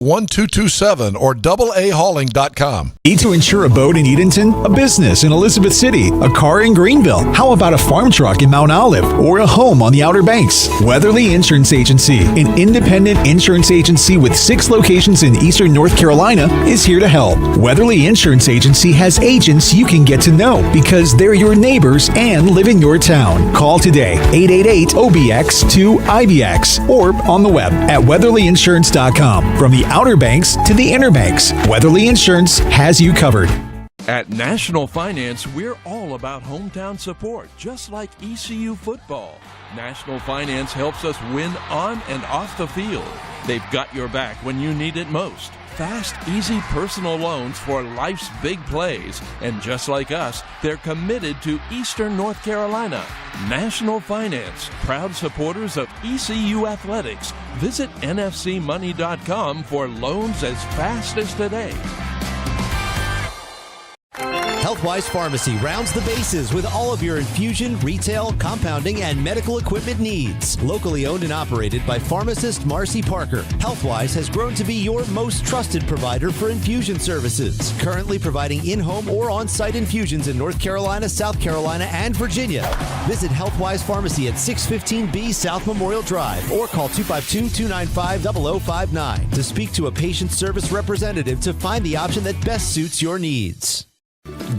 1227 or AAHauling.com. Need to insure a boat in Edenton, a business in Elizabeth City, a car in Greenville? How about a farm truck in Mount Olive or a home on the Outer Banks? Weatherly Insurance Agency, an independent insurance agency with 6 locations in eastern North Carolina, is here to help. Weatherly Insurance Agency has agents you can get to know because they're your neighbors and live in your town. Call today, 888-OBX-2-IBX, or on the web at weatherlyinsurance.com. From the Outer Banks to the Inner Banks, Weatherly Insurance has you covered. At National Finance, we're all about hometown support, just like ECU football. National Finance helps us win on and off the field. They've got your back when you need it most. Fast, easy personal loans for life's big plays. And just like us, they're committed to Eastern North Carolina. National Finance, proud supporters of ECU athletics. Visit nfcmoney.com for loans as fast as today. Healthwise Pharmacy rounds the bases with all of your infusion, retail, compounding, and medical equipment needs. Locally owned and operated by pharmacist Marcy Parker, Healthwise has grown to be your most trusted provider for infusion services. Currently providing in-home or on-site infusions in North Carolina, South Carolina, and Virginia. Visit Healthwise Pharmacy at 615B South Memorial Drive or call 252-295-0059 to speak to a patient service representative to find the option that best suits your needs.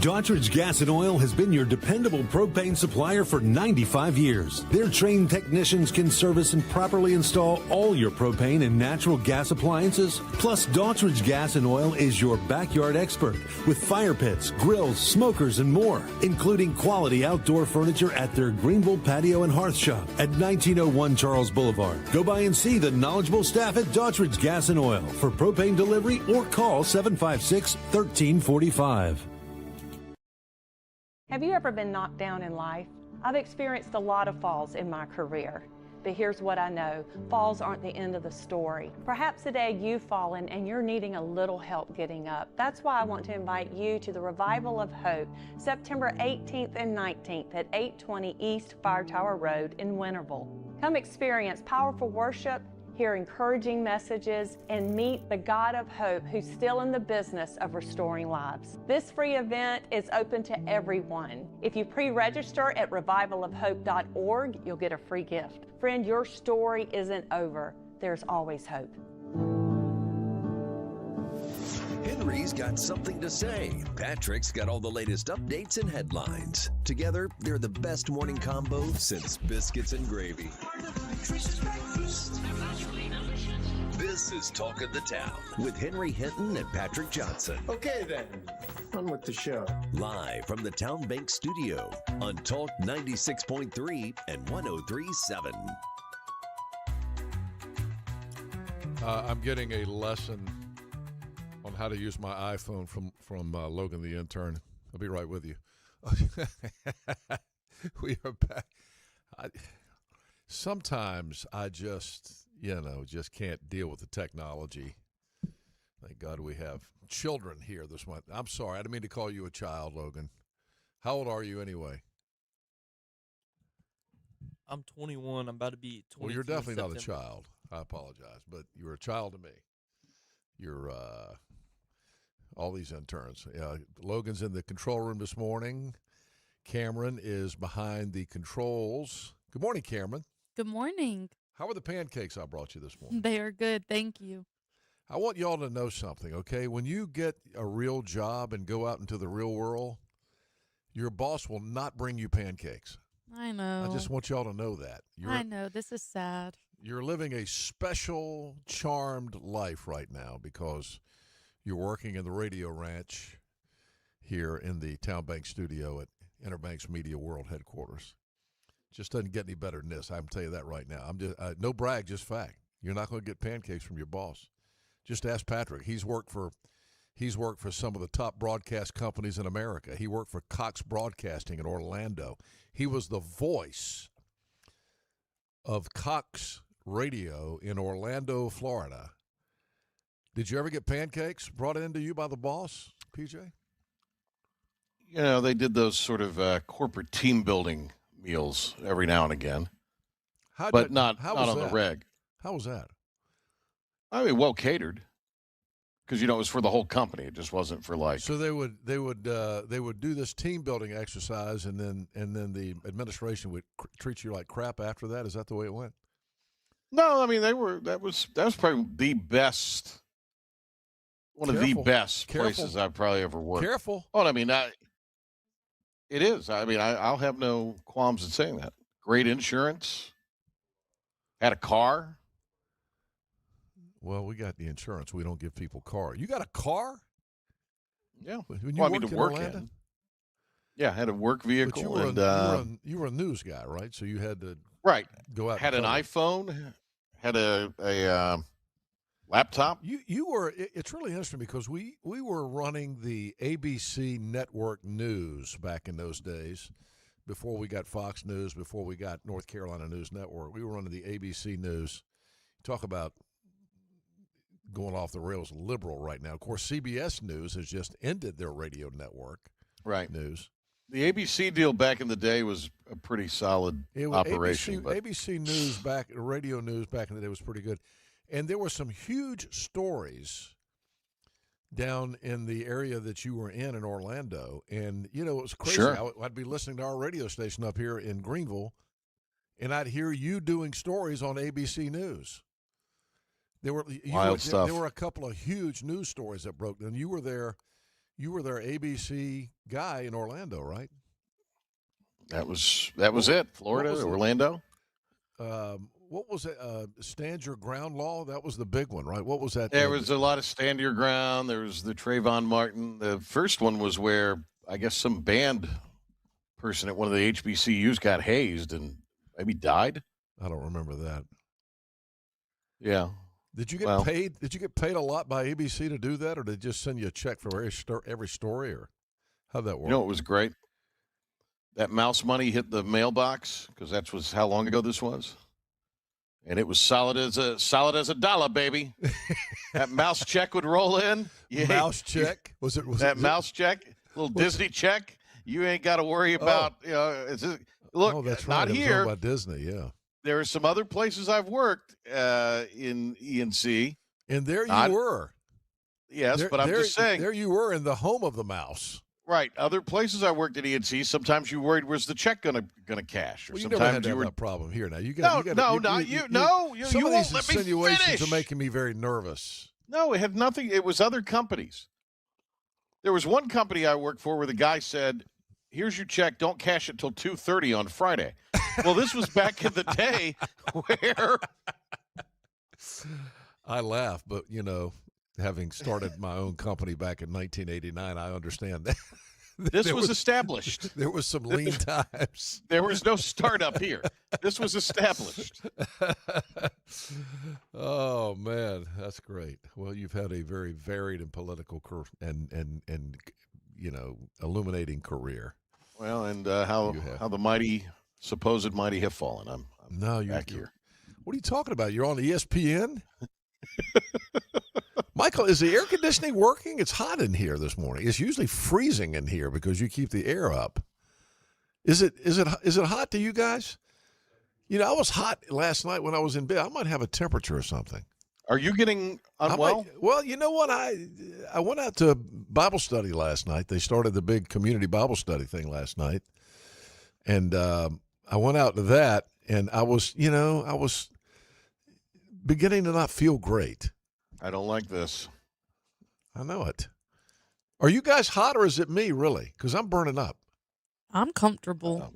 Daughtridge Gas and Oil has been your dependable propane supplier for 95 years. Their trained technicians can service and properly install all your propane and natural gas appliances. Plus, Daughtridge Gas and Oil is your backyard expert with fire pits, grills, smokers, and more, including quality outdoor furniture at their Greenville Patio and Hearth Shop at 1901 Charles Boulevard. Go by and see the knowledgeable staff at Daughtridge Gas and Oil for propane delivery or call 756-1345. Have you ever been knocked down in life? I've experienced a lot of falls in my career, but here's what I know. Falls aren't the end of the story. Perhaps today you've fallen and you're needing a little help getting up. That's why I want to invite you to the Revival of Hope, September 18th and 19th at 820 East Fire Tower Road in Winterville. Come experience powerful worship, hear encouraging messages, and meet the God of hope who's still in the business of restoring lives. This free event is open to everyone. If you pre-register at revivalofhope.org, you'll get a free gift. Friend, your story isn't over. There's always hope. Henry's got something to say. Patrick's got all the latest updates and headlines. Together, they're the best morning combo since biscuits and gravy. This is Talk of the Town with Henry Hinton and Patrick Johnson. Okay then, on with the show. Live from the Town Bank Studio on Talk 96.3 and 103.7. I'm getting a lesson on how to use my iPhone from Logan the intern. I'll be right with you. We are back. Sometimes I just can't deal with the technology. Thank God we have children here this month. I'm sorry, I didn't mean to call you a child, Logan. How old are you anyway? I'm 21. I'm about to be 22. Well, you're definitely not a September. child. I apologize, but you're a child to me. You're all these interns. Logan's in the control room this morning. Cameron is behind the controls. Good morning, Cameron. Good morning. How are the pancakes I brought you this morning? They are good. Thank you. I want y'all to know something, okay? When you get a real job and go out into the real world, your boss will not bring you pancakes. I know. I just want y'all to know that. I know. This is sad. You're living a special, charmed life right now because you're working in the Radio Ranch here in the Town Bank studio at Interbanks Media World headquarters. Just doesn't get any better than this. I can tell you that right now. I'm just no brag, just fact. You're not going to get pancakes from your boss. Just ask Patrick. He's worked for some of the top broadcast companies in America. He worked for Cox Broadcasting in Orlando. He was the voice of Cox Radio in Orlando, Florida. Did you ever get pancakes brought into you by the boss, PJ? You know, they did those sort of corporate team building meals every now and again, but not on the reg. How was that? I mean, well catered. because it was for the whole company. It just wasn't for like. So they would do this team building exercise, and then the administration would treat you like crap after that. Is that the way it went? No, I mean that was probably the best, one of the best places I've probably ever worked. Careful. Oh, I mean, it is. I mean, I'll have no qualms in saying that. Great insurance. Had a car. Well, we got the insurance. We don't give people car. You got a car? Yeah. When Well, I mean, worked to in work Orlando? in. Yeah, I had a work vehicle. But you were a news guy, right? So you had to go out. Had and an iPhone. Had a laptop. You were. It's really interesting because we were running the ABC network news back in those days, before we got Fox News, before we got North Carolina News Network. We were running the ABC news. Talk about going off the rails liberal right now. Of course, CBS News has just ended their radio network. Right. News. The ABC deal back in the day was a pretty solid operation. ABC News radio news back in the day was pretty good. And there were some huge stories down in the area that you were in Orlando. And, it was crazy. Sure. I'd be listening to our radio station up here in Greenville, and I'd hear you doing stories on ABC News. Wild stuff. There were a couple of huge news stories that broke. And you were their ABC guy in Orlando, right? That was it. Florida, Orlando. What was it? Stand Your Ground law? That was the big one, right? What was that? There was a lot of Stand Your Ground. There was the Trayvon Martin. The first one was where I guess some band person at one of the HBCUs got hazed and maybe died. I don't remember that. Yeah. Did you get paid? Did you get paid a lot by ABC to do that, or did they just send you a check for every story, or how'd that work? It was great. That mouse money hit the mailbox because was how long ago this was, and it was solid as a dollar, baby. That mouse check would roll in. Mouse check? Was it mouse check? Little Disney check. You ain't got to worry about. Look, that's right. Not it was here. all about Disney, yeah. There are some other places I've worked in ENC. And there you were. Yes, but I'm just saying. There you were in the home of the mouse. Right. Other places I worked at ENC, sometimes you worried, was the check gonna cash? Or Well, you sometimes never had you were that problem here. Now you not you. No, you some of won't these let me insinuations finish. are making me very nervous. No, it had nothing. It was other companies. There was one company I worked for where the guy said, "Here's your check. Don't cash it till 2:30 on Friday." Well, this was back in the day where I laugh, but having started my own company back in 1989, I understand that. This was established. There was some lean times. There was no startup here. This was established. Oh man, that's great. Well, you've had a very varied and political and illuminating career. Well, and how the supposed mighty have fallen. I'm back here. What are you talking about? You're on ESPN? Michael, is the air conditioning working? It's hot in here this morning. It's usually freezing in here because you keep the air up. Is it hot to you guys? I was hot last night when I was in bed. I might have a temperature or something. Are you getting unwell? Well, you know what? I went out to Bible study last night. They started the big community Bible study thing last night. And I went out to that, and I was beginning to not feel great. I don't like this. I know it. Are you guys hot, or is it me, really? Because I'm burning up. I'm comfortable.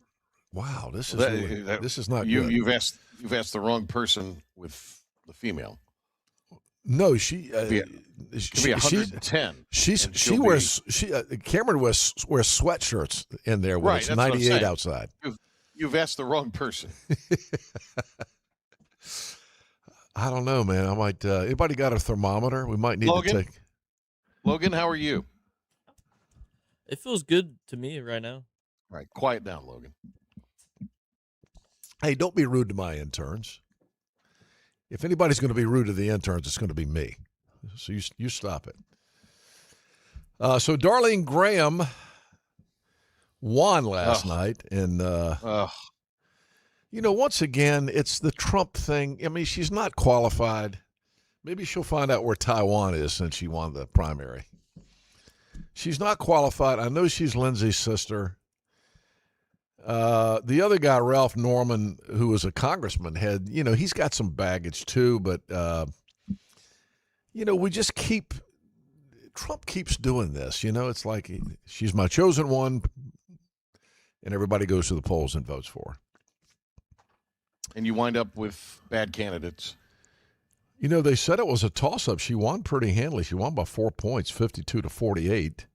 Wow, this is not good. You've asked the wrong person with the female. No, she could be 110. Cameron wears sweatshirts in there when it's 98 outside. You've asked the wrong person. I don't know, man. I might. Anybody got a thermometer? We might need Logan? to take. Logan, how are you? It feels good to me right now. All right, quiet down, Logan. Hey, don't be rude to my interns. If anybody's going to be rude to the interns, it's going to be me. So you stop it. So Darlene Graham won last night, and once again, it's the Trump thing. I mean, she's not qualified. Maybe she'll find out where Taiwan is since she won the primary. She's not qualified. I know she's Lindsay's sister. The other guy, Ralph Norman, who was a congressman, he's got some baggage too, but, we just Trump keeps doing this. It's like she's my chosen one, and everybody goes to the polls and votes for her. And you wind up with bad candidates. They said it was a toss-up. She won pretty handily. She won by 4 points, 52-48.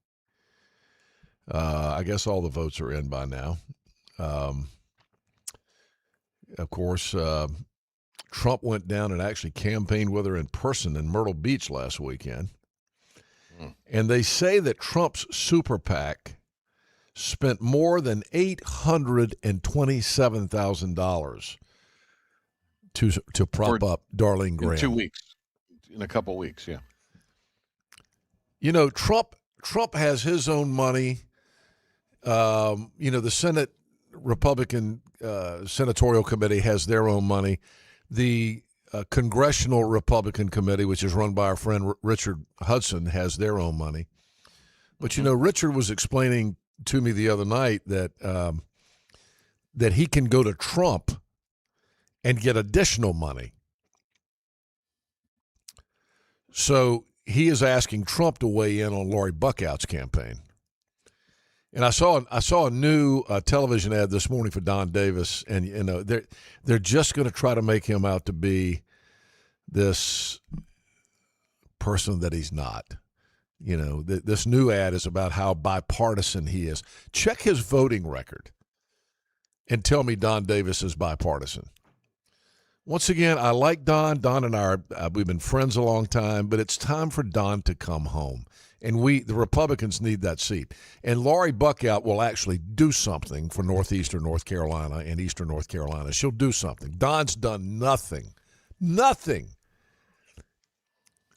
I guess all the votes are in by now. Of course, Trump went down and actually campaigned with her in person in Myrtle Beach last weekend. And they say that Trump's super PAC spent more than $827,000 to prop up Darlene Graham. In 2 weeks. In a couple weeks, yeah. Trump has his own money. The Senate Republican Senatorial Committee has their own money. The Congressional Republican Committee, which is run by our friend Richard Hudson, has their own money. But, Richard was explaining to me the other night that he can go to Trump and get additional money. So he is asking Trump to weigh in on Lori Buckout's campaign. And I saw a new television ad this morning for Don Davis, and they're just going to try to make him out to be this person that he's not. This new ad is about how bipartisan he is. Check his voting record and tell me Don Davis is bipartisan. Once again, I like Don. Don and I, we've been friends a long time, but it's time for Don to come home. And the Republicans need that seat. And Lori Buckout will actually do something for northeastern North Carolina and eastern North Carolina. She'll do something. Don's done nothing. Nothing.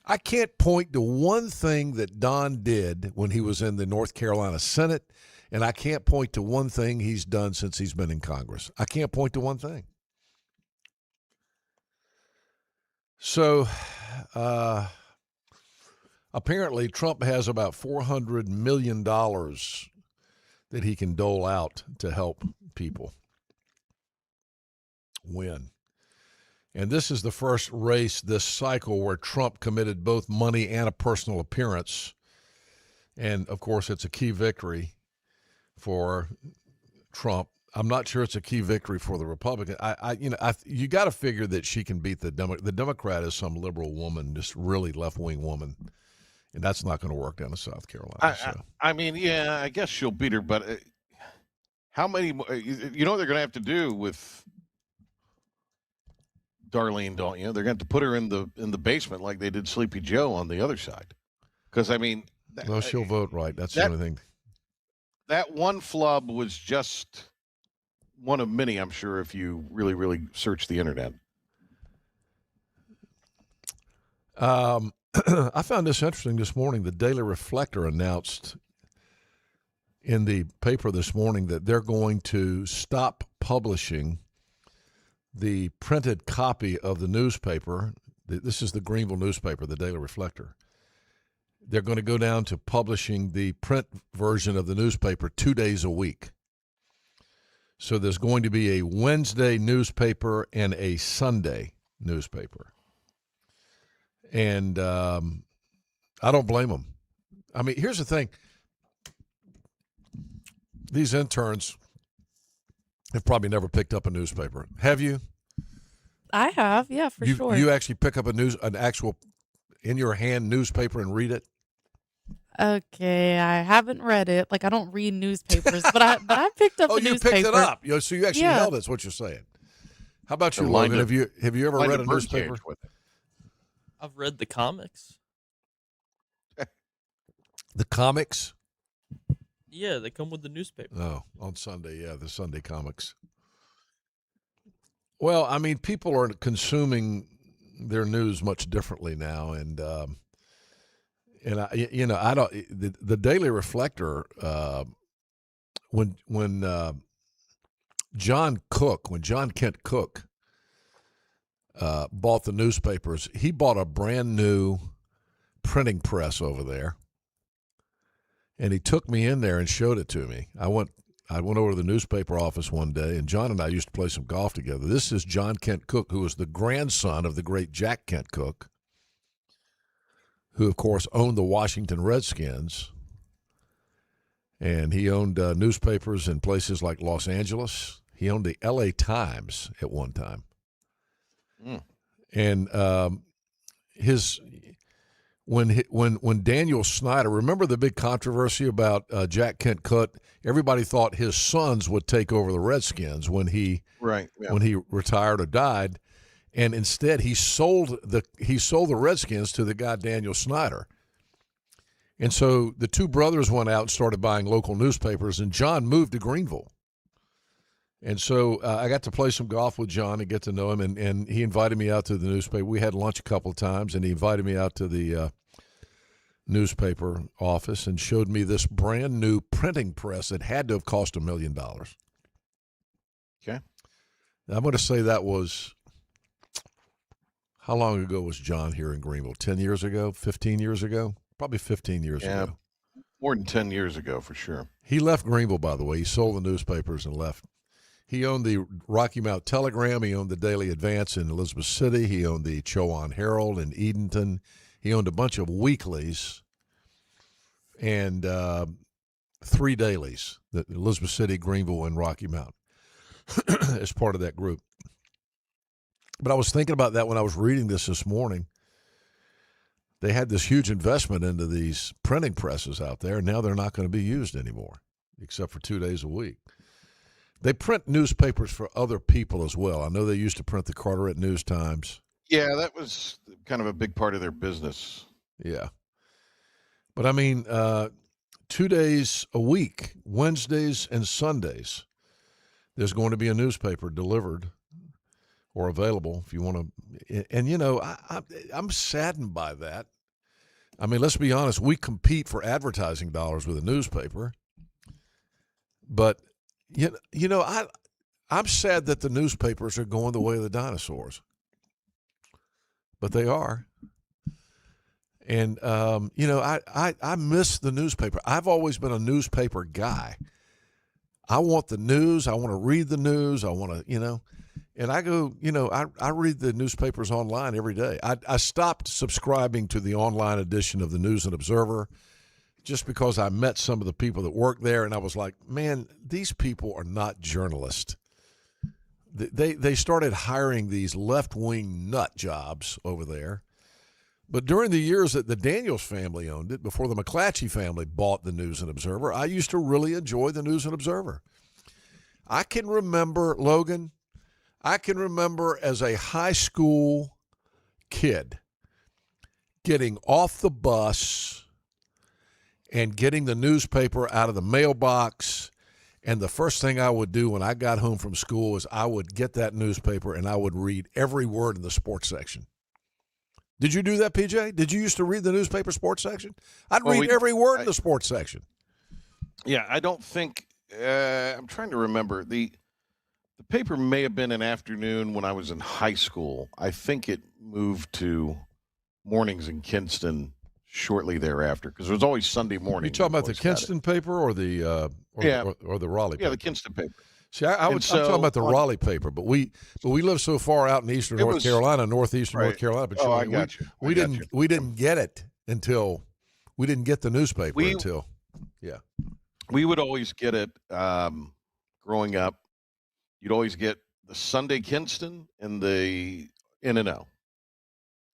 I can't point to one thing that Don did when he was in the North Carolina Senate, and I can't point to one thing he's done since he's been in Congress. I can't point to one thing. So, apparently, Trump has about $400 million that he can dole out to help people win. And this is the first race this cycle where Trump committed both money and a personal appearance. And, of course, it's a key victory for Trump. I'm not sure it's a key victory for the Republican. You got to figure that she can beat the Democrat is some liberal woman, just really left-wing woman. And that's not going to work down in South Carolina. I guess she'll beat her, but how many? You know what they're going to have to do with Darlene, don't you? They're going to have to put her in the basement like they did Sleepy Joe on the other side. Because well, she'll vote right. That's the only thing. That one flub was just one of many, I'm sure, if you really, really search the internet. I found this interesting this morning. The Daily Reflector announced in the paper this morning that they're going to stop publishing the printed copy of the newspaper. This is the Greenville newspaper, the Daily Reflector. They're going to go down to publishing the print version of the newspaper 2 days a week. So there's going to be a Wednesday newspaper and a Sunday newspaper. And I don't blame them. I mean, here's the thing. These interns have probably never picked up a newspaper. Have you? I have, yeah, for sure. You actually pick up an actual in your hand newspaper and read it? Okay, I haven't read it. Like, I don't read newspapers, but I picked up a newspaper. Oh, you picked it up. So you actually held it. That's what you're saying. How about you, Logan? Have you ever read a newspaper? I've read the comics. The comics? Yeah, they come with the newspaper. Oh, on Sunday, yeah, the Sunday comics. Well, I mean, people are consuming their news much differently now, and I don't. The Daily Reflector, when John Kent Cook bought the newspapers. He bought a brand new printing press over there, and he took me in there and showed it to me. I went over to the newspaper office one day, and John and I used to play some golf together. This is John Kent Cooke, who was the grandson of the great Jack Kent Cooke, who, of course, owned the Washington Redskins. And he owned newspapers in places like Los Angeles. He owned the L.A. Times at one time. And when Daniel Snyder, remember the big controversy about Jack Kent Cooke? Everybody thought his sons would take over the Redskins when he retired or died, and instead he sold the Redskins to the guy Daniel Snyder. And so the two brothers went out and started buying local newspapers, and John moved to Greenville. And so I got to play some golf with John and get to know him, and he invited me out to the newspaper. We had lunch a couple of times, and he invited me out to the newspaper office and showed me this brand new printing press that had to have cost $1 million. Okay. Now, I'm going to say that was, how long ago was John here in Greenville? 10 years ago? 15 years ago? Probably 15 years ago. More than 10 years ago, for sure. He left Greenville, by the way. He sold the newspapers and left. He owned the Rocky Mount Telegram. He owned the Daily Advance in Elizabeth City. He owned the Chowan Herald in Edenton. He owned a bunch of weeklies and 3 dailies, the Elizabeth City, Greenville, and Rocky Mount, as part of that group. But I was thinking about that when I was reading this morning. They had this huge investment into these printing presses out there, and now they're not going to be used anymore, except for 2 days a week. They print newspapers for other people as well. I know they used to print the Carteret News Times. Yeah, that was kind of a big part of their business. Yeah. But, I mean, 2 days a week, Wednesdays and Sundays, there's going to be a newspaper delivered or available if you want to. And, you know, I'm saddened by that. I mean, let's be honest. We compete for advertising dollars with a newspaper. But, you know, I'm sad that the newspapers are going the way of the dinosaurs. But they are. And, you know, I miss the newspaper. I've always been a newspaper guy. I want the news. I want to read the news. I want to, you know. And I go, you know, I read the newspapers online every day. I stopped subscribing to the online edition of the News and Observer just because I met some of the people that work there, and I was like, man, these people are not journalists. They started hiring these left-wing nut jobs over there. But during the years that the Daniels family owned it, before the McClatchy family bought the News and Observer, I used to really enjoy the News and Observer. I can remember, Logan, as a high school kid getting off the bus and getting the newspaper out of the mailbox, and the first thing I would do when I got home from school is I would get that newspaper and I would read every word in the sports section. Did you do that, PJ? Did you used to read the newspaper sports section? I'd read every word in the sports section. Yeah, I don't think I'm trying to remember. The paper may have been an afternoon when I was in high school. I think it moved to mornings in Kinston shortly thereafter because it was always Sunday morning. You talking about the Kinston paper or the or the Raleigh paper? Yeah, the Kinston paper. See, I'm talking about the Raleigh paper, but we live so far out in eastern North Carolina, northeastern North Carolina. But I got you. We didn't get it until we didn't get the newspaper until we would always get it growing up. You'd always get the Sunday Kinston and the N&O.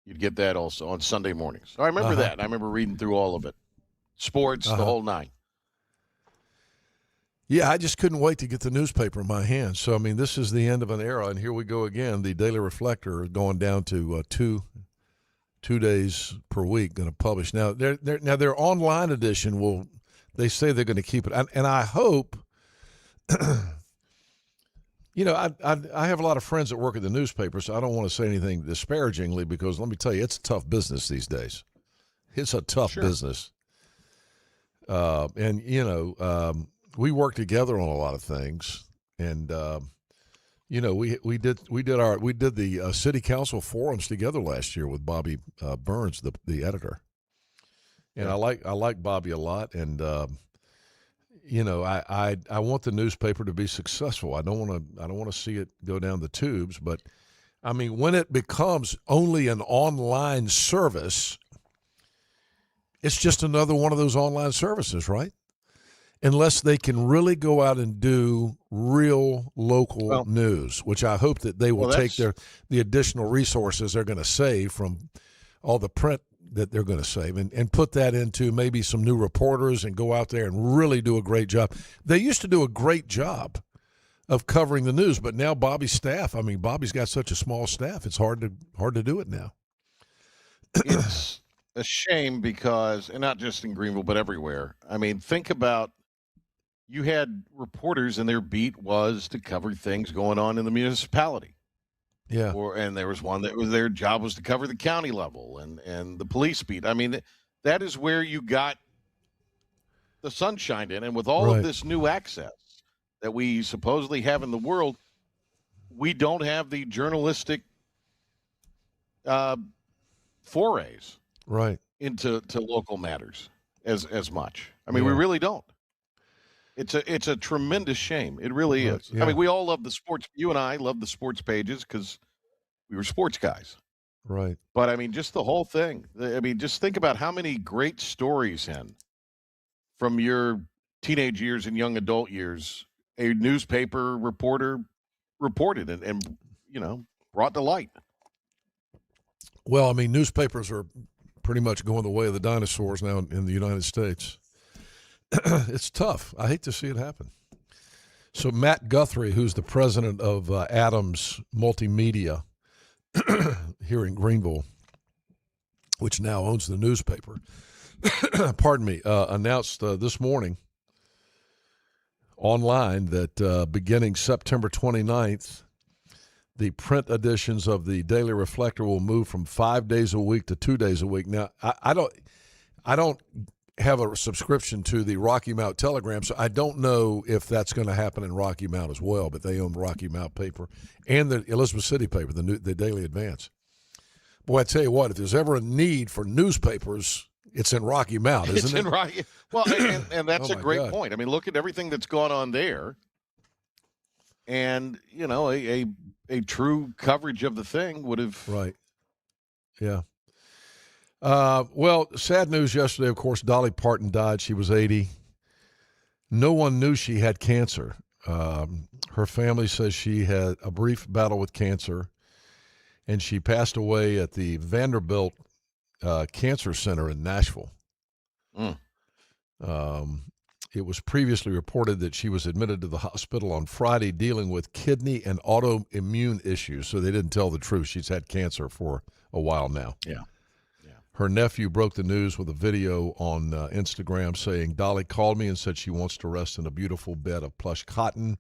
You'd get that also on Sunday mornings. So I remember that. I remember reading through all of it, sports, the whole nine. Yeah, I just couldn't wait to get the newspaper in my hands. So, I mean, this is the end of an era, and here we go again. The Daily Reflector is going down to two days per week going to publish. Now, their online edition they say they're going to keep it. And I hope, you know, I have a lot of friends that work at the newspaper, so I don't want to say anything disparagingly because let me tell you, it's a tough business these days. It's a tough business. And, you know, we work together on a lot of things, and You know, we did the city council forums together last year with Bobby Burns, the editor, and I like Bobby a lot, and you know, I want the newspaper to be successful. I don't want to see it go down the tubes, but I mean, when it becomes only an online service, it's just another one of those online services, right? Unless they can really go out and do real local news, which I hope that they will take the additional resources they're going to save from all the print that they're going to save and put that into maybe some new reporters and go out there and really do a great job. They used to do a great job of covering the news, but now Bobby's staff, I mean, Bobby's got such a small staff, it's hard to do it now. It's a shame because, and not just in Greenville, but everywhere. I mean, think about, you had reporters and their beat was to cover things going on in the municipality. Yeah. And there was one that was their job was to cover the county level and the police beat. I mean, that is where you got the sunshine in. And with all of this new access that we supposedly have in the world, we don't have the journalistic forays into local matters as much. I mean, we really don't. It's a tremendous shame. It really is. Yeah. I mean, we all love the sports. You and I love the sports pages because we were sports guys. Right. But, I mean, just the whole thing. I mean, just think about how many great stories, from your teenage years and young adult years, a newspaper reporter reported and you know, brought to light. Well, I mean, newspapers are pretty much going the way of the dinosaurs now in the United States. It's tough. I hate to see it happen. So Matt Guthrie, who's the president of Adams Multimedia here in Greenville, which now owns the newspaper, pardon me, announced this morning online that beginning September 29th, the print editions of the Daily Reflector will move from 5 days a week to 2 days a week. Now, I don't have a subscription to the Rocky Mount Telegram, so I don't know if that's going to happen in Rocky Mount as well, but they own the Rocky Mount paper and the Elizabeth City paper, the Daily Advance. Boy, I tell you what, if there's ever a need for newspapers, it's in Rocky Mount, isn't it? It's in Rocky. Well, and that's a great point. I mean, look at everything that's gone on there. And, you know, a true coverage of the thing would have. Right. Yeah. Well, sad news yesterday, of course, Dolly Parton died. She was 80. No one knew she had cancer. Her family says she had a brief battle with cancer, and she passed away at the Vanderbilt Cancer Center in Nashville. It was previously reported that she was admitted to the hospital on Friday dealing with kidney and autoimmune issues, so they didn't tell the truth. She's had cancer for a while now. Yeah. Her nephew broke the news with a video on Instagram saying, Dolly called me and said she wants to rest in a beautiful bed of plush cotton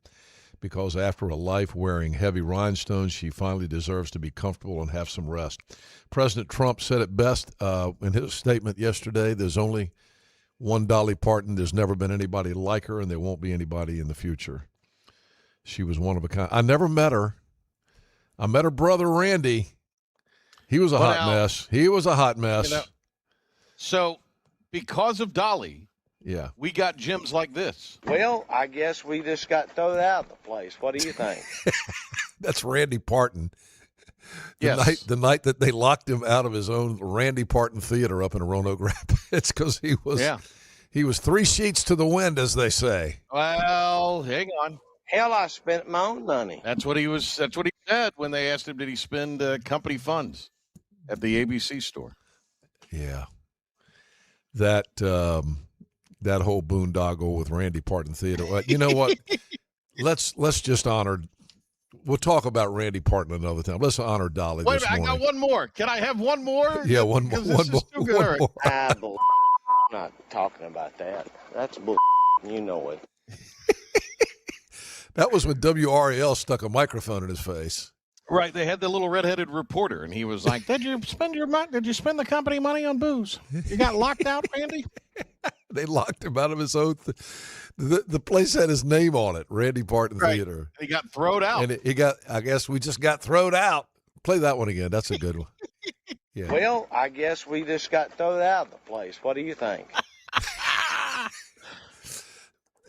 because after a life wearing heavy rhinestones, she finally deserves to be comfortable and have some rest. President Trump said it best in his statement yesterday. There's only one Dolly Parton. There's never been anybody like her, and there won't be anybody in the future. She was one of a kind. I never met her. I met her brother, Randy. He was a hot mess. He was a hot mess. You know, so because of Dolly, we got gyms like this. Well, I guess we just got thrown out of the place. What do you think? That's Randy Parton. The night that they locked him out of his own Randy Parton Theater up in Roanoke Rapids because he was 3 sheets to the wind, as they say. Well, hang on. Hell, I spent my own money. That's what he said when they asked him, did he spend company funds at the ABC store? Yeah. That whole boondoggle with Randy Parton Theater. You know what? Let's just honor. We'll talk about Randy Parton another time. Let's honor Dolly. Wait a minute, I got one more. Can I have one more? Yeah, one more. I'm not talking about that. That's bull. You know it. That was when WRAL stuck a microphone in his face. Right, they had the little redheaded reporter, and he was like, "Did you spend the company money on booze? You got locked out, Randy?" They locked him out of his oath. The place had his name on it, Randy Barton Theater. He got thrown out. And he got, I guess we just got thrown out. Play that one again. That's a good one. Yeah. Well, I guess we just got thrown out of the place. What do you think?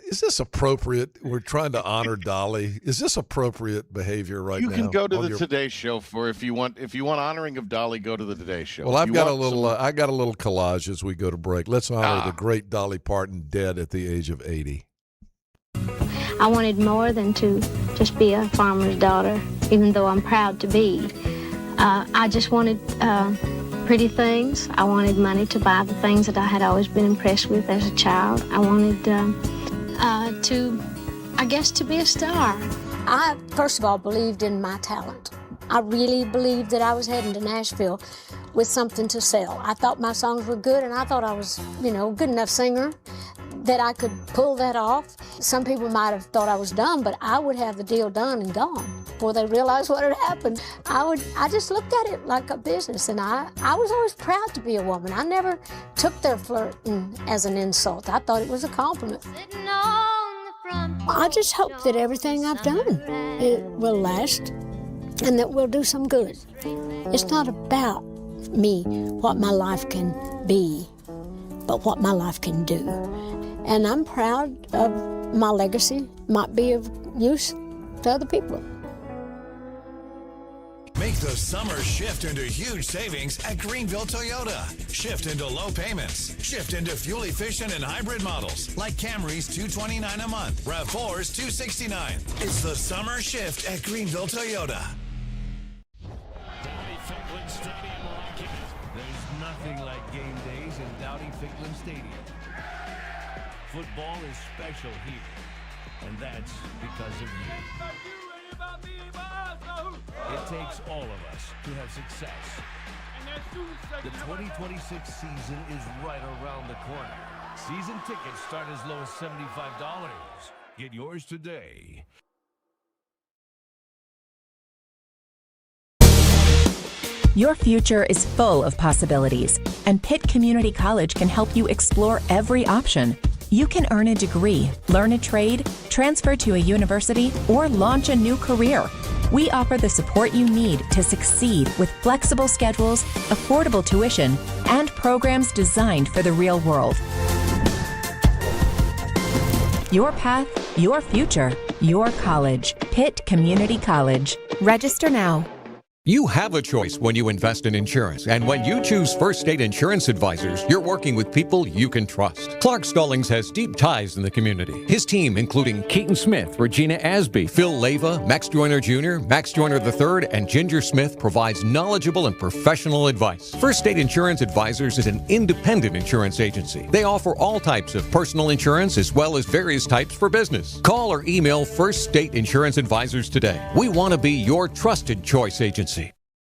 Is this appropriate? We're trying to honor Dolly. Is this appropriate behavior right now? You can go to the Today Show for if you want honoring of Dolly, go to the Today Show. Well, I got a little collage as we go to break. Let's honor the great Dolly Parton, dead at the age of 80. I wanted more than to just be a farmer's daughter, even though I'm proud to be. I just wanted pretty things. I wanted money to buy the things that I had always been impressed with as a child. I wanted to be a star. I, first of all, believed in my talent. I really believed that I was heading to Nashville with something to sell. I thought my songs were good, and I thought I was, good enough singer that I could pull that off. Some people might have thought I was dumb, but I would have the deal done and gone before they realized what had happened. I just looked at it like a business, and I was always proud to be a woman. I never took their flirting as an insult. I thought it was a compliment. I just hope that everything I've done, it will last and that we'll do some good. It's not about me, what my life can be, but what my life can do. And I'm proud of my legacy, might be of use to other people. Make the summer shift into huge savings at Greenville Toyota. Shift into low payments. Shift into fuel-efficient and hybrid models like Camry's $229 a month, RAV4's $269. It's the summer shift at Greenville Toyota. Dowdy-Ficklen Stadium rocking. There's nothing like game days in Dowdy-Ficklen Stadium. Football is special here, and that's because of you. It takes all of us to have success. The 2026 season is right around the corner. Season tickets start as low as $75. Get yours today. Your future is full of possibilities, and Pitt Community College can help you explore every option. You can earn a degree, learn a trade, transfer to a university, or launch a new career. We offer the support you need to succeed with flexible schedules, affordable tuition, and programs designed for the real world. Your path, your future, your college. Pitt Community College. Register now. You have a choice when you invest in insurance, and when you choose First State Insurance Advisors, you're working with people you can trust. Clark Stallings has deep ties in the community. His team, including Keaton Smith, Regina Asby, Phil Leyva, Max Joyner Jr., Max Joyner III, and Ginger Smith, provides knowledgeable and professional advice. First State Insurance Advisors is an independent insurance agency. They offer all types of personal insurance as well as various types for business. Call or email First State Insurance Advisors today. We want to be your trusted choice agency.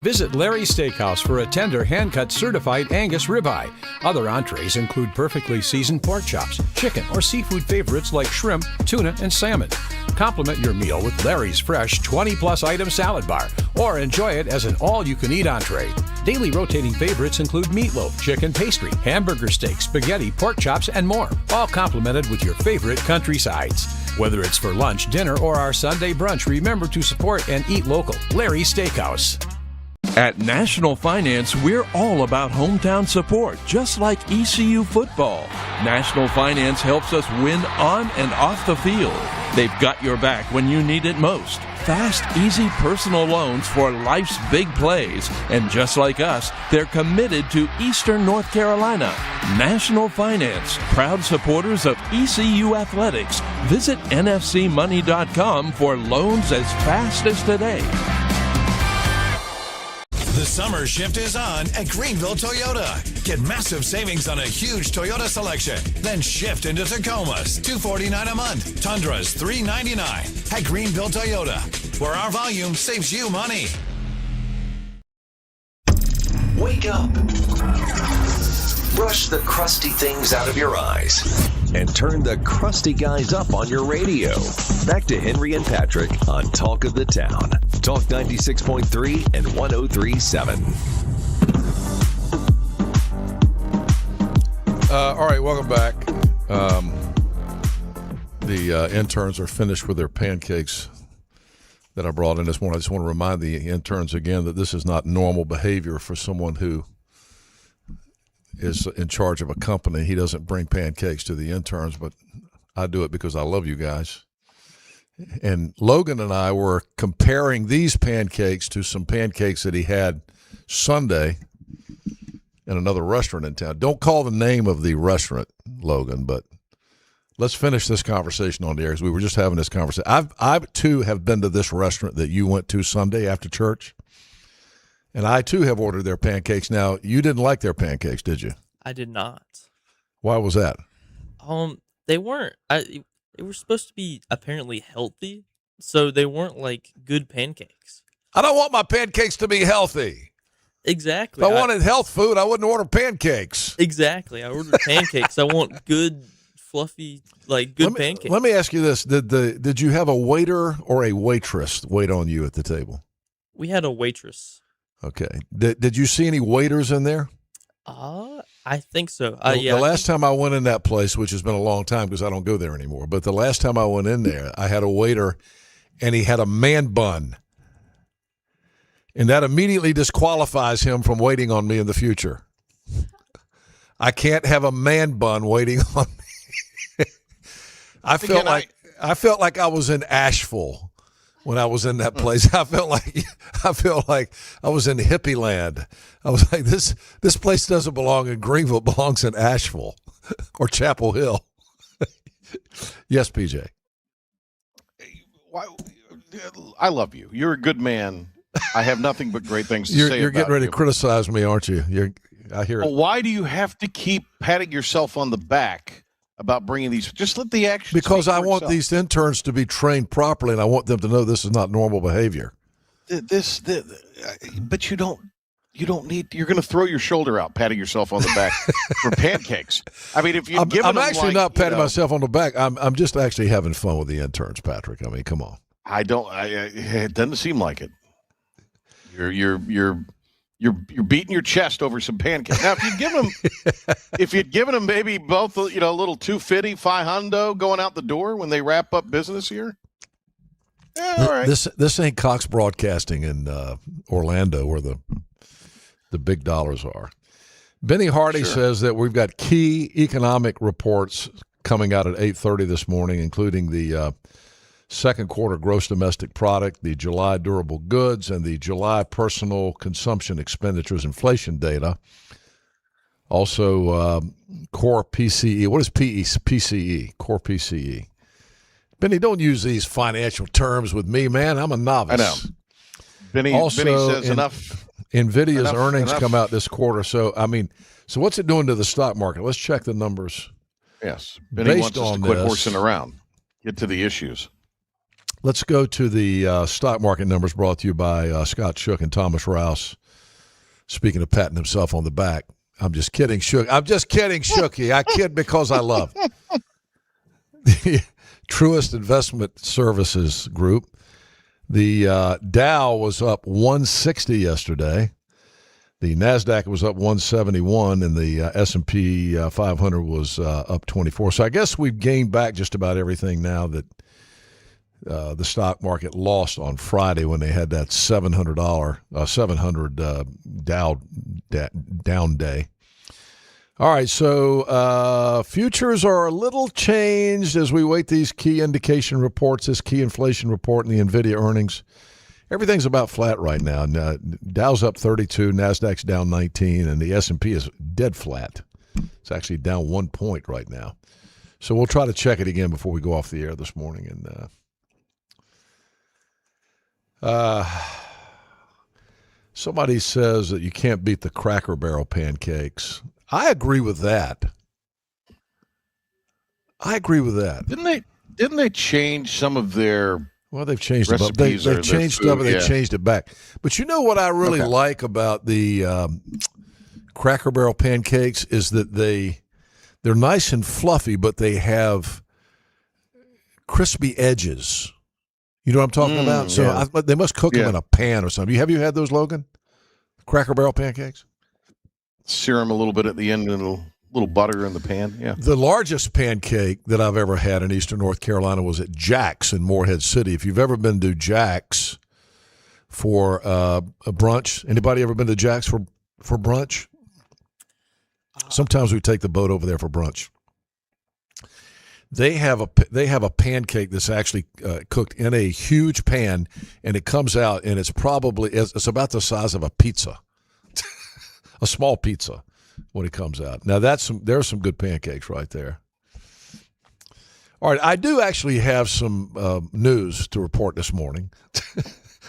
Visit Larry's Steakhouse for a tender, hand-cut certified Angus ribeye. Other entrees include perfectly seasoned pork chops, chicken, or seafood favorites like shrimp, tuna, and salmon. Complement your meal with Larry's fresh 20-plus item salad bar, or enjoy it as an all-you-can-eat entree. Daily rotating favorites include meatloaf, chicken pastry, hamburger steak, spaghetti, pork chops, and more, all complemented with your favorite country sides. Whether it's for lunch, dinner, or our Sunday brunch, remember to support and eat local. Larry's Steakhouse. At National Finance, we're all about hometown support, just like ECU football. National Finance helps us win on and off the field. They've got your back when you need it most. Fast, easy personal loans for life's big plays. And just like us, they're committed to Eastern North Carolina. National Finance, proud supporters of ECU athletics. Visit nfcmoney.com for loans as fast as today. The summer shift is on at Greenville Toyota. Get massive savings on a huge Toyota selection. Then shift into Tacomas, $249 a month. Tundras, $399 at Greenville Toyota, where our volume saves you money. Wake up. Brush the crusty things out of your eyes. And turn the crusty guys up on your radio. Back to Henry and Patrick on Talk of the Town. Talk 96.3 and 103.7. All right, welcome back. The interns are finished with their pancakes that I brought in this morning. I just want to remind the interns again that this is not normal behavior for someone who is in charge of a company. He doesn't bring pancakes to the interns, but I do it because I love you guys. And Logan and I were comparing these pancakes to some pancakes that he had Sunday in another restaurant in town. Don't call the name of the restaurant, Logan, but let's finish this conversation on the air because we were just having this conversation. I too have been to this restaurant that you went to Sunday after church, and I too have ordered their pancakes. Now, you didn't like their pancakes, did you? I did not. Why was that? They weren't. They were supposed to be apparently healthy, so they weren't like good pancakes. I don't want my pancakes to be healthy. Exactly. If I wanted health food, I wouldn't order pancakes. Exactly. I ordered pancakes. I want good, fluffy, good pancakes. Let me ask you this: Did you have a waiter or a waitress wait on you at the table? We had a waitress. Okay. Did you see any waiters in there? I think so. The last time I went in that place, which has been a long time because I don't go there anymore, but the last time I went in there, I had a waiter, and he had a man bun. And that immediately disqualifies him from waiting on me in the future. I can't have a man bun waiting on me. I felt like I was in Asheville when I was in that place. I felt like I was in hippie land. I was like, this place doesn't belong in Greenville. It belongs in Asheville or Chapel Hill. Yes, PJ. I love you. You're a good man. I have nothing but great things to say. You're getting ready to criticize me, aren't you? I hear it. Well, why do you have to keep patting yourself on the back about bringing these? Just let the action. Because I want these interns to be trained properly, and I want them to know this is not normal behavior. But you don't need. You're going to throw your shoulder out, patting yourself on the back for pancakes. I mean, if you give them, I'm actually not patting myself on the back. I'm just actually having fun with the interns, Patrick. I mean, come on. It doesn't seem like it. You're beating your chest over some pancakes. Now, if you'd given them maybe both, a little 250, $500 going out the door when they wrap up business here. Yeah, all right. This ain't Cox Broadcasting in Orlando where the big dollars are. Benny Hardy says that we've got key economic reports coming out at 8:30 this morning, including the second quarter gross domestic product, the July durable goods, and the July personal consumption expenditures inflation data. Also, core PCE. What is PCE? Core PCE. Benny, don't use these financial terms with me, man. I'm a novice. I know. Benny says enough. NVIDIA's earnings come out this quarter. So what's it doing to the stock market? Let's check the numbers. Yes. Benny wants us to quit horsing around. Get to the issues. Let's go to the stock market numbers brought to you by Scott Shook and Thomas Rouse. Speaking of patting himself on the back. I'm just kidding, Shook. I'm just kidding, Shooky. I kid because I love. The Truist Investment Services Group. The Dow was up 160 yesterday. The NASDAQ was up 171, and the S&P 500 was up 24. So I guess we've gained back just about everything now that the stock market lost on Friday when they had that 700 down day. All right, so futures are a little changed as we wait these key indication reports, this key inflation report and the NVIDIA earnings. Everything's about flat right now. Dow's up 32, NASDAQ's down 19, and the S&P is dead flat. It's actually down 1 point right now. So we'll try to check it again before we go off the air this morning. And somebody says that you can't beat the Cracker Barrel pancakes. I agree with that. Didn't they change some of their? Well, they've changed it. They've changed stuff, and they changed it back. But you know what I really like about the Cracker Barrel pancakes is that they're nice and fluffy, but they have crispy edges. You know what I'm talking about? So they must cook them in a pan or something. Have you had those, Logan? Cracker Barrel pancakes? Sear them a little bit at the end, and it'll little butter in the pan. Yeah. The largest pancake that I've ever had in Eastern North Carolina was at Jack's in Morehead City. If you've ever been to Jack's for a brunch, anybody ever been to Jack's for brunch? Sometimes we take the boat over there for brunch. They have a pancake that's actually cooked in a huge pan, and it comes out, and it's about the size of a pizza, a small pizza when it comes out. Now there's some good pancakes right there. All right, I do actually have some news to report this morning.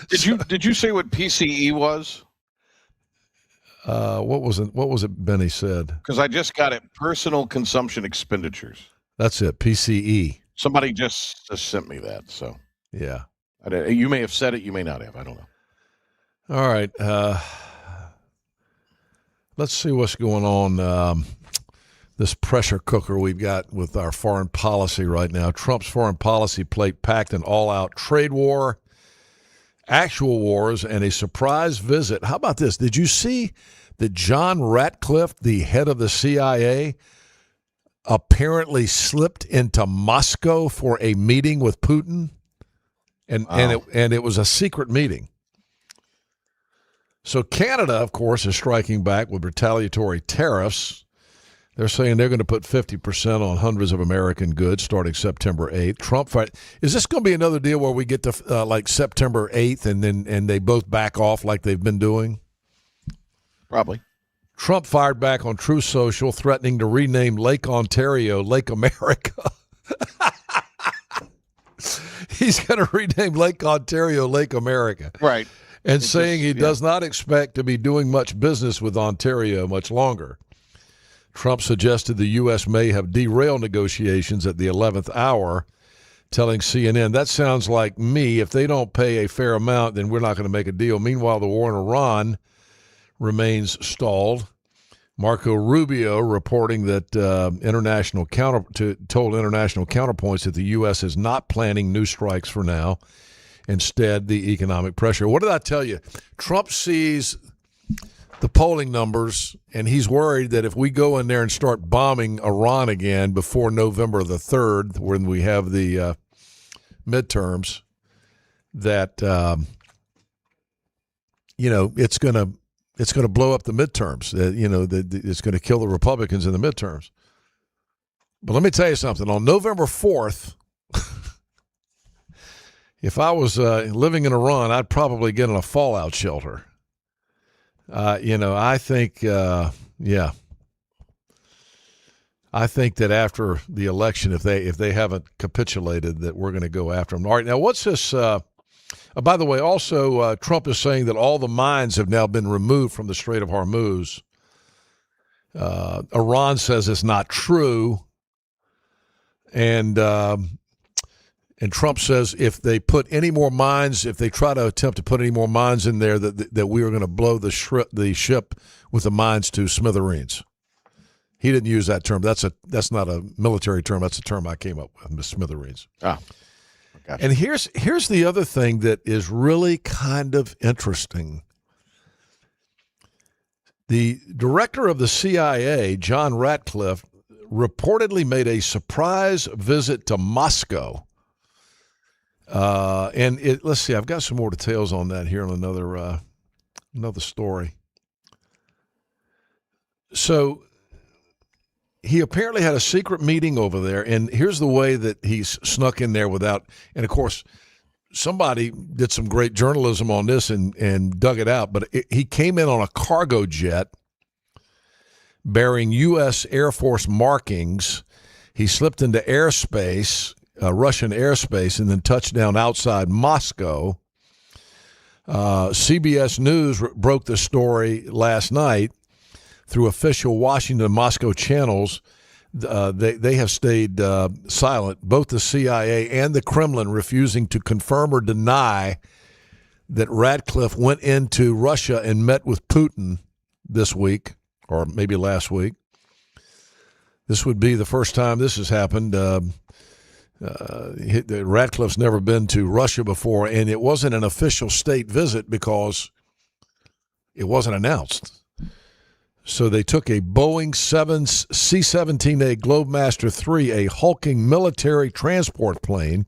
Did you say what PCE was? What was it Benny said? Because I just got it. Personal consumption expenditures. That's it. PCE. Somebody just sent me that. So yeah, you may have said it. You may not have. I don't know. All right. Let's see what's going on. This pressure cooker we've got with our foreign policy right now. Trump's foreign policy plate packed an all-out trade war, actual wars, and a surprise visit. How about this? Did you see that John Ratcliffe, the head of the CIA, apparently slipped into Moscow for a meeting with Putin? And it was a secret meeting. So Canada, of course, is striking back with retaliatory tariffs. They're saying they're going to put 50% on hundreds of American goods starting September 8th. Trump fight. Is this going to be another deal where we get to like September 8th and they both back off like they've been doing? Probably. Trump fired back on Truth Social, threatening to rename Lake Ontario Lake America. He's going to rename Lake Ontario Lake America. Right. And saying he does not expect to be doing much business with Ontario much longer. Trump suggested the U.S. may have derailed negotiations at the 11th hour, telling CNN, that sounds like me. If they don't pay a fair amount, then we're not going to make a deal. Meanwhile, the war in Iran remains stalled. Marco Rubio reporting that told international counterpoints that the U.S. is not planning new strikes for now. Instead, the economic pressure. What did I tell you? Trump sees the polling numbers, and he's worried that if we go in there and start bombing Iran again before November the 3rd, when we have the midterms, that it's going to blow up the midterms. It's going to kill the Republicans in the midterms. But let me tell you something. On November 4th, if I was living in Iran, I'd probably get in a fallout shelter. I think, I think that after the election, if they haven't capitulated, that we're going to go after them. All right, now what's this? By the way, also Trump is saying that all the mines have now been removed from the Strait of Hormuz. Iran says it's not true, and Trump says if they put any more mines, if they try to attempt to put any more mines in there, that we are going to blow the ship with the mines to smithereens. He didn't use that term. That's not a military term. That's a term I came up with, smithereens. Gotcha. And here's the other thing that is really kind of interesting. The director of the CIA, John Ratcliffe, reportedly made a surprise visit to Moscow. Let's see, I've got some more details on that here on another story. So he apparently had a secret meeting over there, and here's the way that he's snuck in there without, and of course, somebody did some great journalism on this and dug it out, but he came in on a cargo jet bearing U.S. Air Force markings. He slipped into airspace, Russian airspace, and then touched down outside Moscow. CBS News broke the story last night through official Washington and Moscow channels. They have stayed silent, both the CIA and the Kremlin refusing to confirm or deny that Ratcliffe went into Russia and met with Putin this week, or maybe last week. This would be the first time this has happened. Ratcliffe's never been to Russia before, and it wasn't an official state visit because it wasn't announced. So they took a Boeing C-17A Globemaster III, a hulking military transport plane,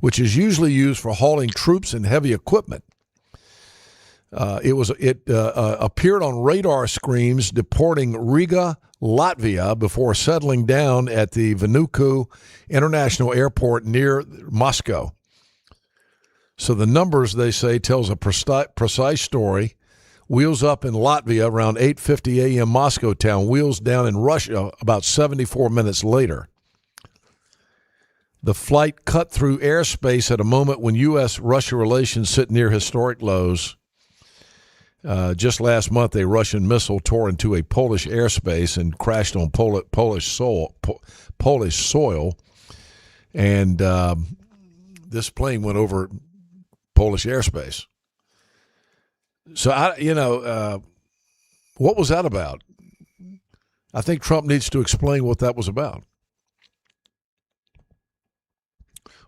which is usually used for hauling troops and heavy equipment. It appeared on radar screens deporting Riga, Latvia, before settling down at the Vnukovo International Airport near Moscow. So the numbers, they say, tells a precise story. Wheels up in Latvia around 8:50 a.m. Moscow town. Wheels down in Russia about 74 minutes later. The flight cut through airspace at a moment when U.S.-Russia relations sit near historic lows. Just last month, a Russian missile tore into a Polish airspace and crashed on Polish soil. And this plane went over Polish airspace. So, what was that about? I think Trump needs to explain what that was about.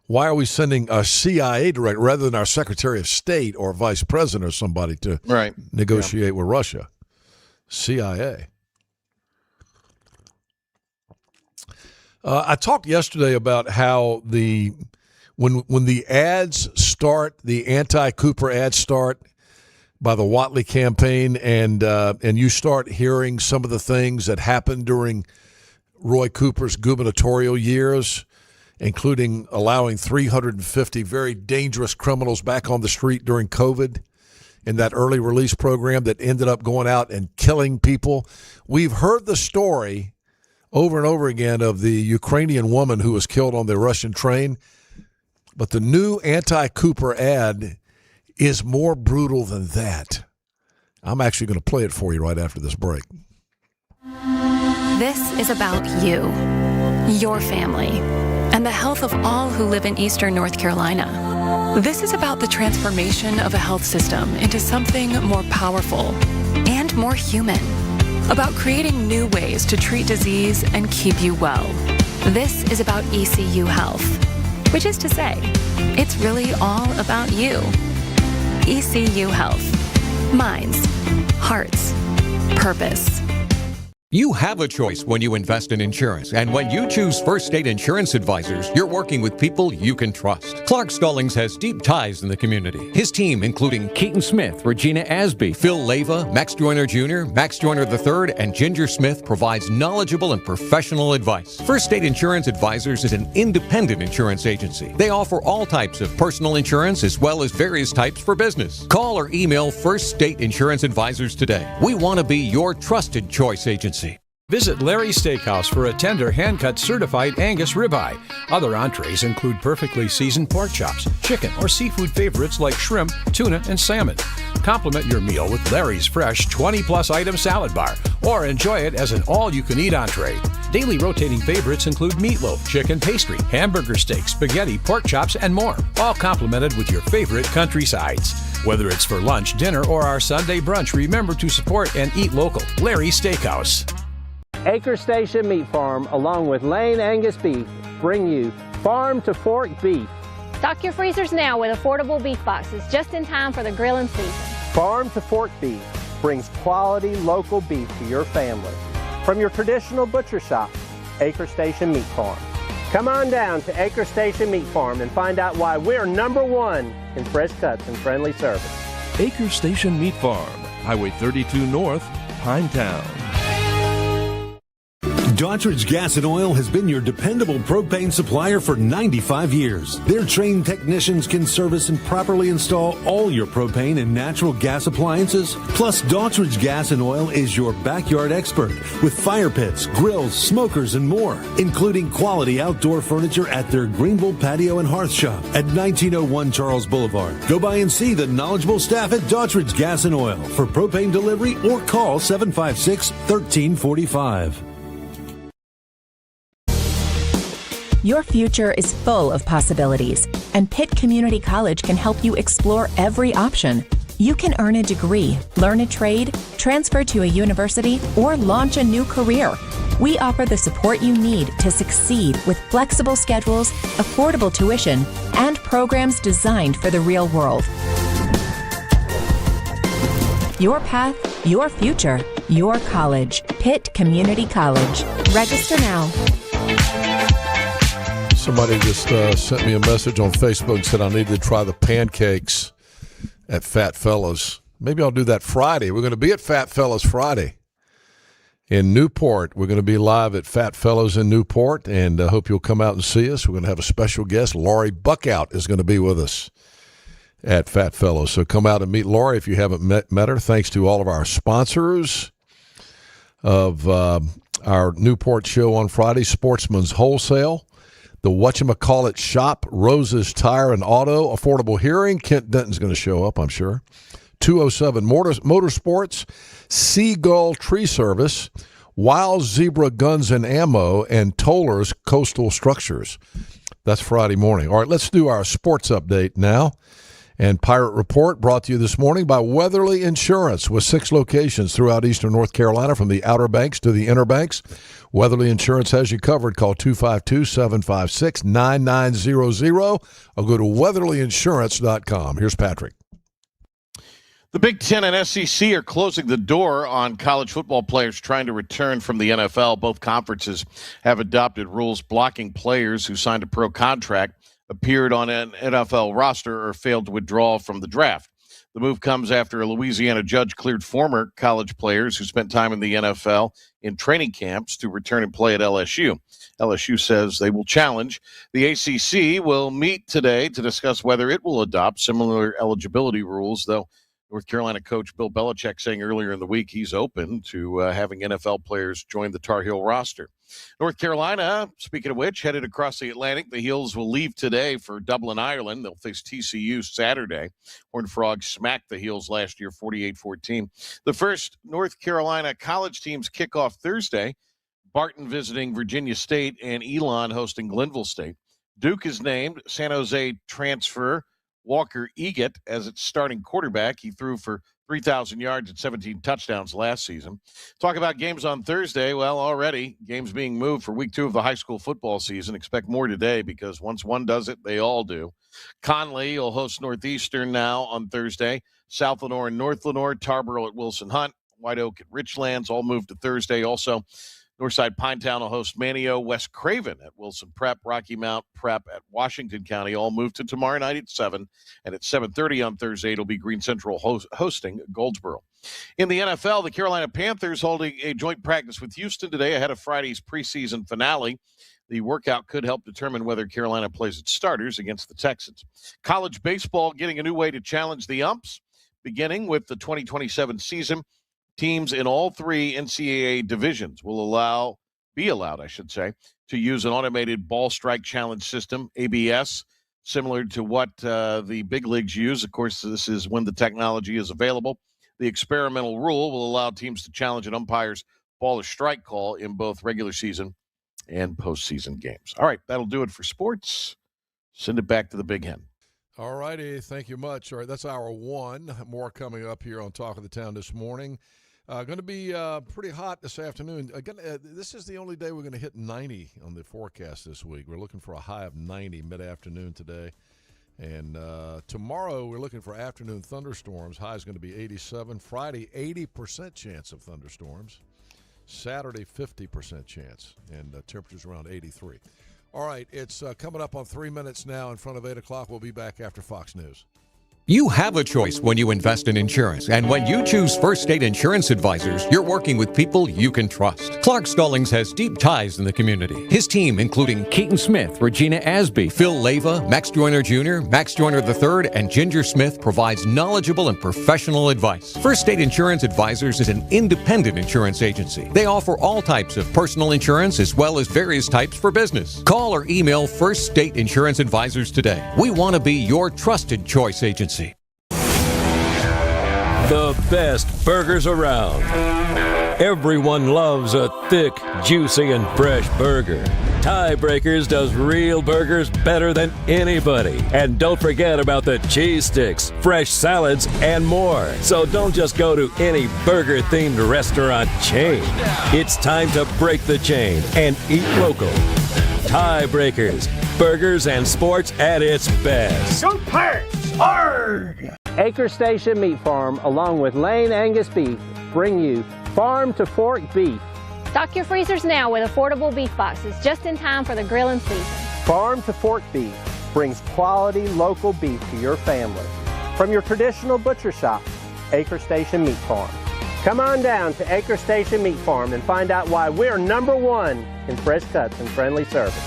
Why are we sending a CIA director rather than our Secretary of State or Vice President or somebody to negotiate with Russia? CIA. I talked yesterday about how when the ads start, the anti-Cooper ads start by the Whatley campaign, and you start hearing some of the things that happened during Roy Cooper's gubernatorial years, including allowing 350 very dangerous criminals back on the street during COVID in that early release program that ended up going out and killing people. We've heard the story over and over again of the Ukrainian woman who was killed on the Russian train, but the new anti-Cooper ad is more brutal than that. I'm actually going to play it for you right after this break. This is about you, your family, and the health of all who live in Eastern North Carolina. This is about the transformation of a health system into something more powerful and more human. About creating new ways to treat disease and keep you well. This is about ECU Health, which is to say, it's really all about you. ECU Health. Minds, hearts, purpose. You have a choice when you invest in insurance, and when you choose First State Insurance Advisors, you're working with people you can trust. Clark Stallings has deep ties in the community. His team, including Keaton Smith, Regina Asby, Phil Leyva, Max Joyner Jr., Max Joyner III, and Ginger Smith, provides knowledgeable and professional advice. First State Insurance Advisors is an independent insurance agency. They offer all types of personal insurance as well as various types for business. Call or email First State Insurance Advisors today. We want to be your trusted choice agency. Visit Larry's Steakhouse for a tender, hand-cut certified Angus ribeye. Other entrees include perfectly seasoned pork chops, chicken or seafood favorites like shrimp, tuna, and salmon. Complement your meal with Larry's fresh 20-plus item salad bar, or enjoy it as an all-you-can-eat entree. Daily rotating favorites include meatloaf, chicken pastry, hamburger steak, spaghetti, pork chops, and more, all complemented with your favorite country sides. Whether it's for lunch, dinner, or our Sunday brunch, remember to support and eat local. Larry's Steakhouse. Acre Station Meat Farm, along with Lane Angus Beef, bring you Farm to Fork Beef. Stock your freezers now with affordable beef boxes just in time for the grilling season. Farm to Fork Beef brings quality local beef to your family. From your traditional butcher shop, Acre Station Meat Farm. Come on down to Acre Station Meat Farm and find out why we're #1 in fresh cuts and friendly service. Acre Station Meat Farm, Highway 32 North, Pinetown. Daughtridge Gas and Oil has been your dependable propane supplier for 95 years. Their trained technicians can service and properly install all your propane and natural gas appliances. Plus, Daughtridge Gas and Oil is your backyard expert with fire pits, grills, smokers, and more, including quality outdoor furniture at their Greenville Patio and Hearth Shop at 1901 Charles Boulevard. Go by and see the knowledgeable staff at Daughtridge Gas and Oil for propane delivery or call 756-1345. Your future is full of possibilities, and Pitt Community College can help you explore every option. You can earn a degree, learn a trade, transfer to a university, or launch a new career. We offer the support you need to succeed with flexible schedules, affordable tuition, and programs designed for the real world. Your path, Your future, your college. Pitt Community College. Register now. Somebody just sent me a message on Facebook and said I need to try the pancakes at Fat Fellas. Maybe I'll do that Friday. We're going to be at Fat Fellas Friday in Newport. We're going to be live at Fat Fellas in Newport, and I hope you'll come out and see us. We're going to have a special guest. Laurie Buckout is going to be with us at Fat Fellas. So come out and meet Laurie if you haven't met her. Thanks to all of our sponsors of our Newport show on Friday, Sportsman's Wholesale, the Whatchamacallit Shop, Rose's Tire and Auto, Affordable Hearing. Kent Denton's going to show up, I'm sure. 207 Motorsports, Seagull Tree Service, Wild Zebra Guns and Ammo, and Toller's Coastal Structures. That's Friday morning. All right, let's do our sports update now. And Pirate Report brought to you this morning by Weatherly Insurance with 6 locations throughout eastern North Carolina from the Outer Banks to the Inner Banks. Weatherly Insurance has you covered. Call 252-756-9900 or go to weatherlyinsurance.com. Here's Patrick. The Big Ten and SEC are closing the door on college football players trying to return from the NFL. Both conferences have adopted rules blocking players who signed a pro contract, appeared on an NFL roster, or failed to withdraw from the draft. The move comes after a Louisiana judge cleared former college players who spent time in the NFL in training camps to return and play at LSU. LSU says they will challenge. The ACC will meet today to discuss whether it will adopt similar eligibility rules, though North Carolina coach Bill Belichick saying earlier in the week he's open to having NFL players join the Tar Heel roster. North Carolina, speaking of which, headed across the Atlantic. The Heels will leave today for Dublin, Ireland. They'll face TCU Saturday. Horned Frogs smacked the Heels last year 48-14. The first North Carolina college teams kick off Thursday. Barton visiting Virginia State and Elon hosting Glenville State. Duke is named San Jose transfer Walker Eggett as its starting quarterback. He threw for 3,000 yards and 17 touchdowns last season. Talk about games on Thursday. Well, already games being moved for week 2 of the high school football season. Expect more today because once one does it, they all do. Conley will host Northeastern now on Thursday. South Lenoir and North Lenoir, Tarboro at Wilson Hunt, White Oak at Richlands, all moved to Thursday. Also, Northside Pinetown will host Manio, West Craven at Wilson Prep, Rocky Mount Prep at Washington County, all moved to tomorrow night at 7. And at 7:30 on Thursday, it'll be Green Central hosting Goldsboro. In the NFL, the Carolina Panthers holding a joint practice with Houston today ahead of Friday's preseason finale. The workout could help determine whether Carolina plays its starters against the Texans. College baseball getting a new way to challenge the umps, beginning with the 2027 season. Teams in all 3 NCAA divisions will be allowed, to use an automated ball strike challenge system, ABS, similar to what the big leagues use. Of course, this is when the technology is available. The experimental rule will allow teams to challenge an umpire's ball or strike call in both regular season and postseason games. All right, that'll do it for sports. Send it back to the Big Hen. All righty, thank you much. All right, that's hour 1. More coming up here on Talk of the Town this morning. Going to be pretty hot this afternoon. Again, this is the only day we're going to hit 90 on the forecast this week. We're looking for a high of 90 mid-afternoon today. And tomorrow we're looking for afternoon thunderstorms. High is going to be 87. Friday, 80% chance of thunderstorms. Saturday, 50% chance. And temperatures around 83. All right, it's coming up on 3 minutes now in front of 8 o'clock. We'll be back after Fox News. You have a choice when you invest in insurance, and when you choose First State Insurance Advisors, you're working with people you can trust. Clark Stallings has deep ties in the community. His team, including Keaton Smith, Regina Asby, Phil Leyva, Max Joyner Jr., Max Joyner III, and Ginger Smith, provides knowledgeable and professional advice. First State Insurance Advisors is an independent insurance agency. They offer all types of personal insurance as well as various types for business. Call or email First State Insurance Advisors today. We want to be your trusted choice agency. The best burgers around. Everyone loves a thick, juicy, and fresh burger. Tiebreakers does real burgers better than anybody. And don't forget about the cheese sticks, fresh salads, and more. So don't just go to any burger-themed restaurant chain. It's time to break the chain and eat local. Tiebreakers, burgers and sports at its best. Go Pirates! Arrgh! Acre Station Meat Farm, along with Lane Angus Beef, bring you farm to fork beef. Stock your freezers now with affordable beef boxes just in time for the grilling season. Farm to fork beef brings quality local beef to your family. From your traditional butcher shop, Acre Station Meat Farm. Come on down to Acre Station Meat Farm and find out why we're #1 in fresh cuts and friendly service.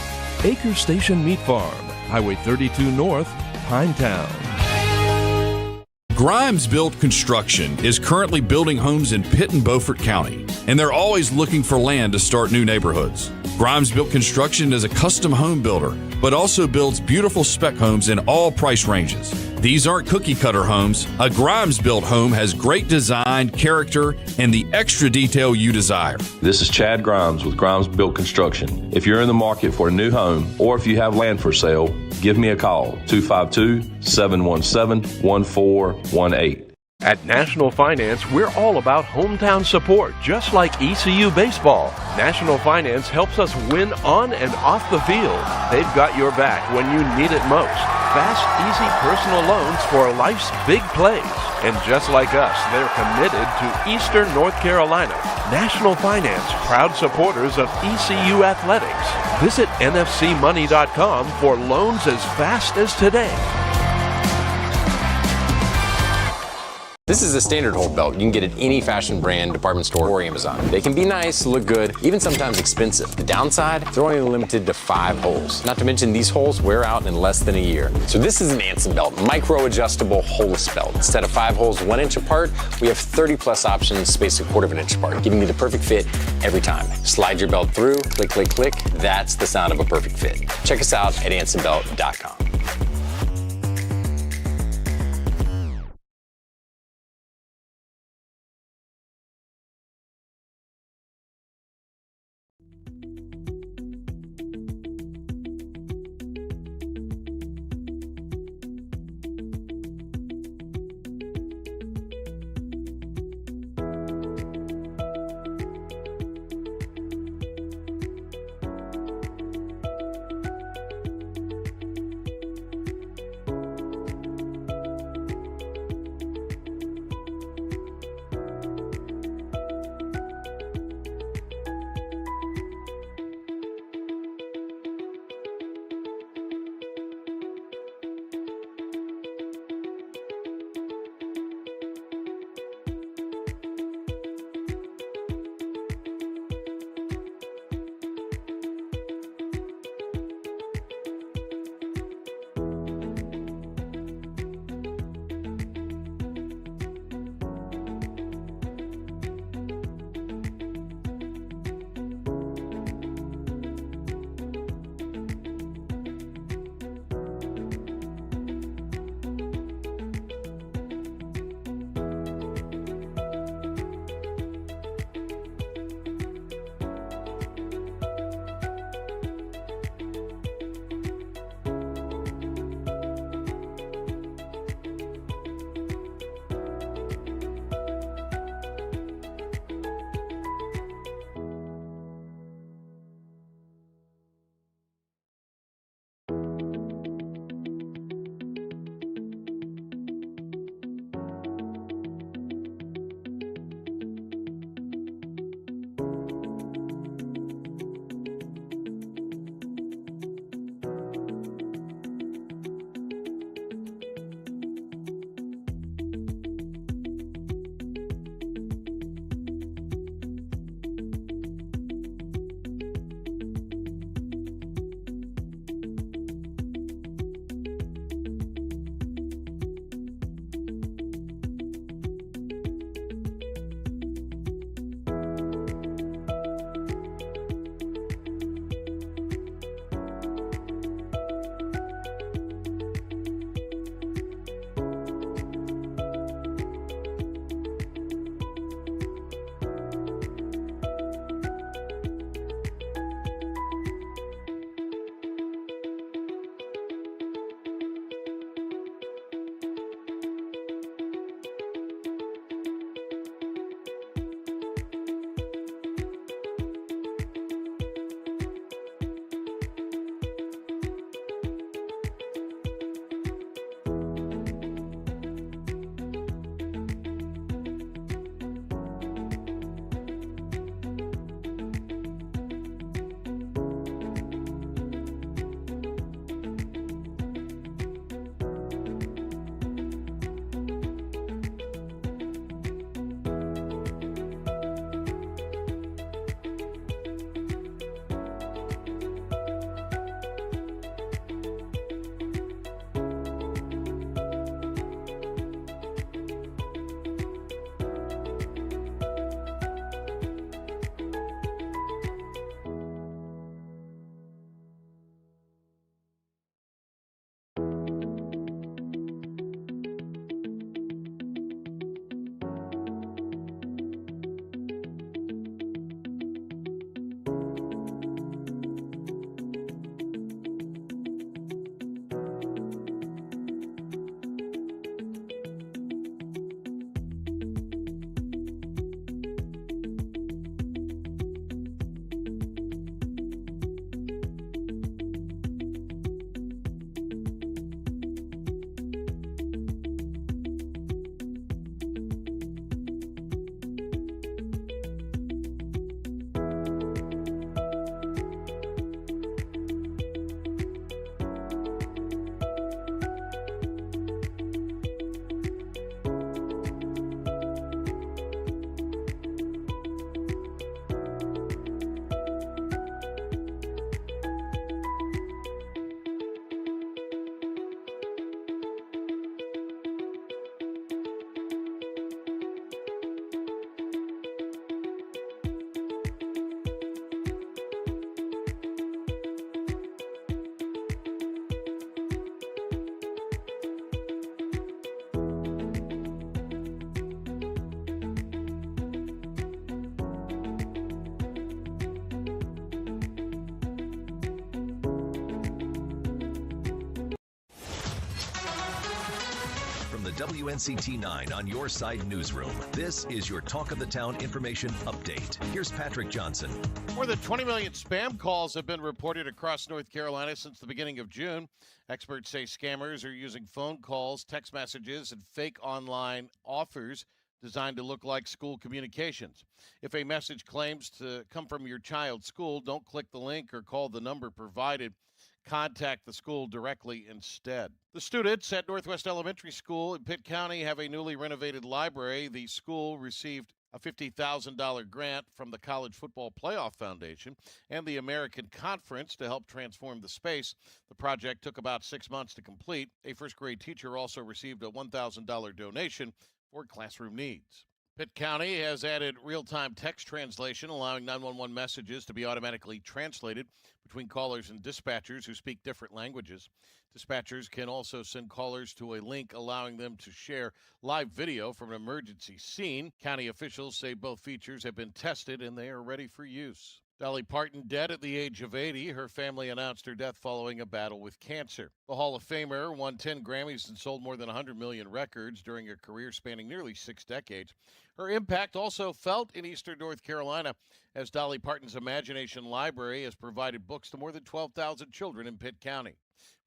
Acre Station Meat Farm, Highway 32 North, Pinetown. Grimes Built Construction is currently building homes in Pitt and Beaufort County, and they're always looking for land to start new neighborhoods. Grimes Built Construction is a custom home builder, but also builds beautiful spec homes in all price ranges. These aren't cookie cutter homes. A Grimes Built home has great design, character, and the extra detail you desire. This is Chad Grimes with Grimes Built Construction. If you're in the market for a new home or if you have land for sale, give me a call, 252-717-1418. At National Finance, we're all about hometown support, just like ECU Baseball. National Finance helps us win on and off the field. They've got your back when you need it most. Fast, easy personal loans for life's big plays. And just like us, they're committed to Eastern North Carolina. National Finance, proud supporters of ECU Athletics. Visit nfcmoney.com for loans as fast as today. This is a standard hole belt you can get at any fashion brand, department store, or Amazon. They can be nice, look good, even sometimes expensive. The downside, they're only limited to 5 holes. Not to mention these holes wear out in less than a year. So this is an Anson belt, micro-adjustable holeless belt. Instead of 5 holes 1 inch apart, we have 30 plus options spaced 1/4 inch apart, giving you the perfect fit every time. Slide your belt through, click, click, click. That's the sound of a perfect fit. Check us out at ansonbelt.com. WNCT 9 on your side newsroom. This is your Talk of the Town information update. Here's Patrick Johnson. More than 20 million spam calls have been reported across North Carolina since the beginning of June. Experts say scammers are using phone calls, text messages, and fake online offers designed to look like school communications. If a message claims to come from your child's school, don't click the link or call the number provided. Contact the school directly instead. The students at Northwest Elementary School in Pitt County have a newly renovated library. The school received a $50,000 grant from the College Football Playoff Foundation and the American Conference to help transform the space. The project took about 6 months to complete. A first-grade teacher also received a $1,000 donation for classroom needs. Pitt County has added real-time text translation, allowing 911 messages to be automatically translated between callers and dispatchers who speak different languages. Dispatchers can also send callers to a link allowing them to share live video from an emergency scene. County officials say both features have been tested and they are ready for use. Dolly Parton dead at the age of 80. Her family announced her death following a battle with cancer. The Hall of Famer won 10 Grammys and sold more than 100 million records during a career spanning nearly 6 decades. Her impact also felt in eastern North Carolina, as Dolly Parton's Imagination Library has provided books to more than 12,000 children in Pitt County.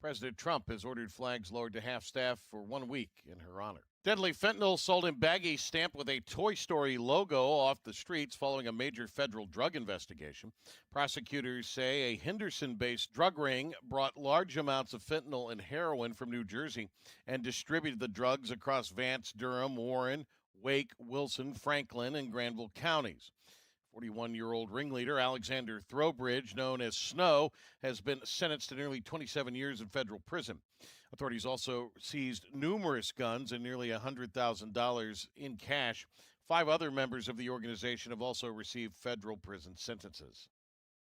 President Trump has ordered flags lowered to half-staff for 1 week in her honor. Deadly fentanyl sold in baggies stamped with a Toy Story logo off the streets following a major federal drug investigation. Prosecutors say a Henderson-based drug ring brought large amounts of fentanyl and heroin from New Jersey and distributed the drugs across Vance, Durham, Warren, Wake, Wilson, Franklin, and Granville counties. 41-year-old ringleader Alexander Throwbridge, known as Snow, has been sentenced to nearly 27 years in federal prison. Authorities also seized numerous guns and nearly $100,000 in cash. 5 other members of the organization have also received federal prison sentences.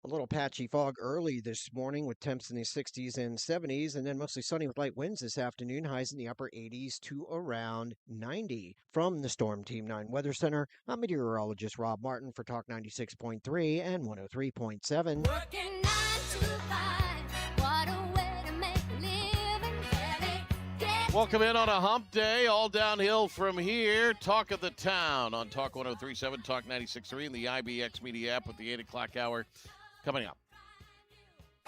A little patchy fog early this morning with temps in the 60s and 70s, and then mostly sunny with light winds this afternoon, highs in the upper 80s to around 90. From the Storm Team 9 Weather Center, I'm meteorologist Rob Martin for Talk 96.3 and 103.7. Welcome in on a hump day, all downhill from here. Talk of the Town on Talk 103.7, Talk 96.3, and the IBX Media app with the 8 o'clock hour coming up.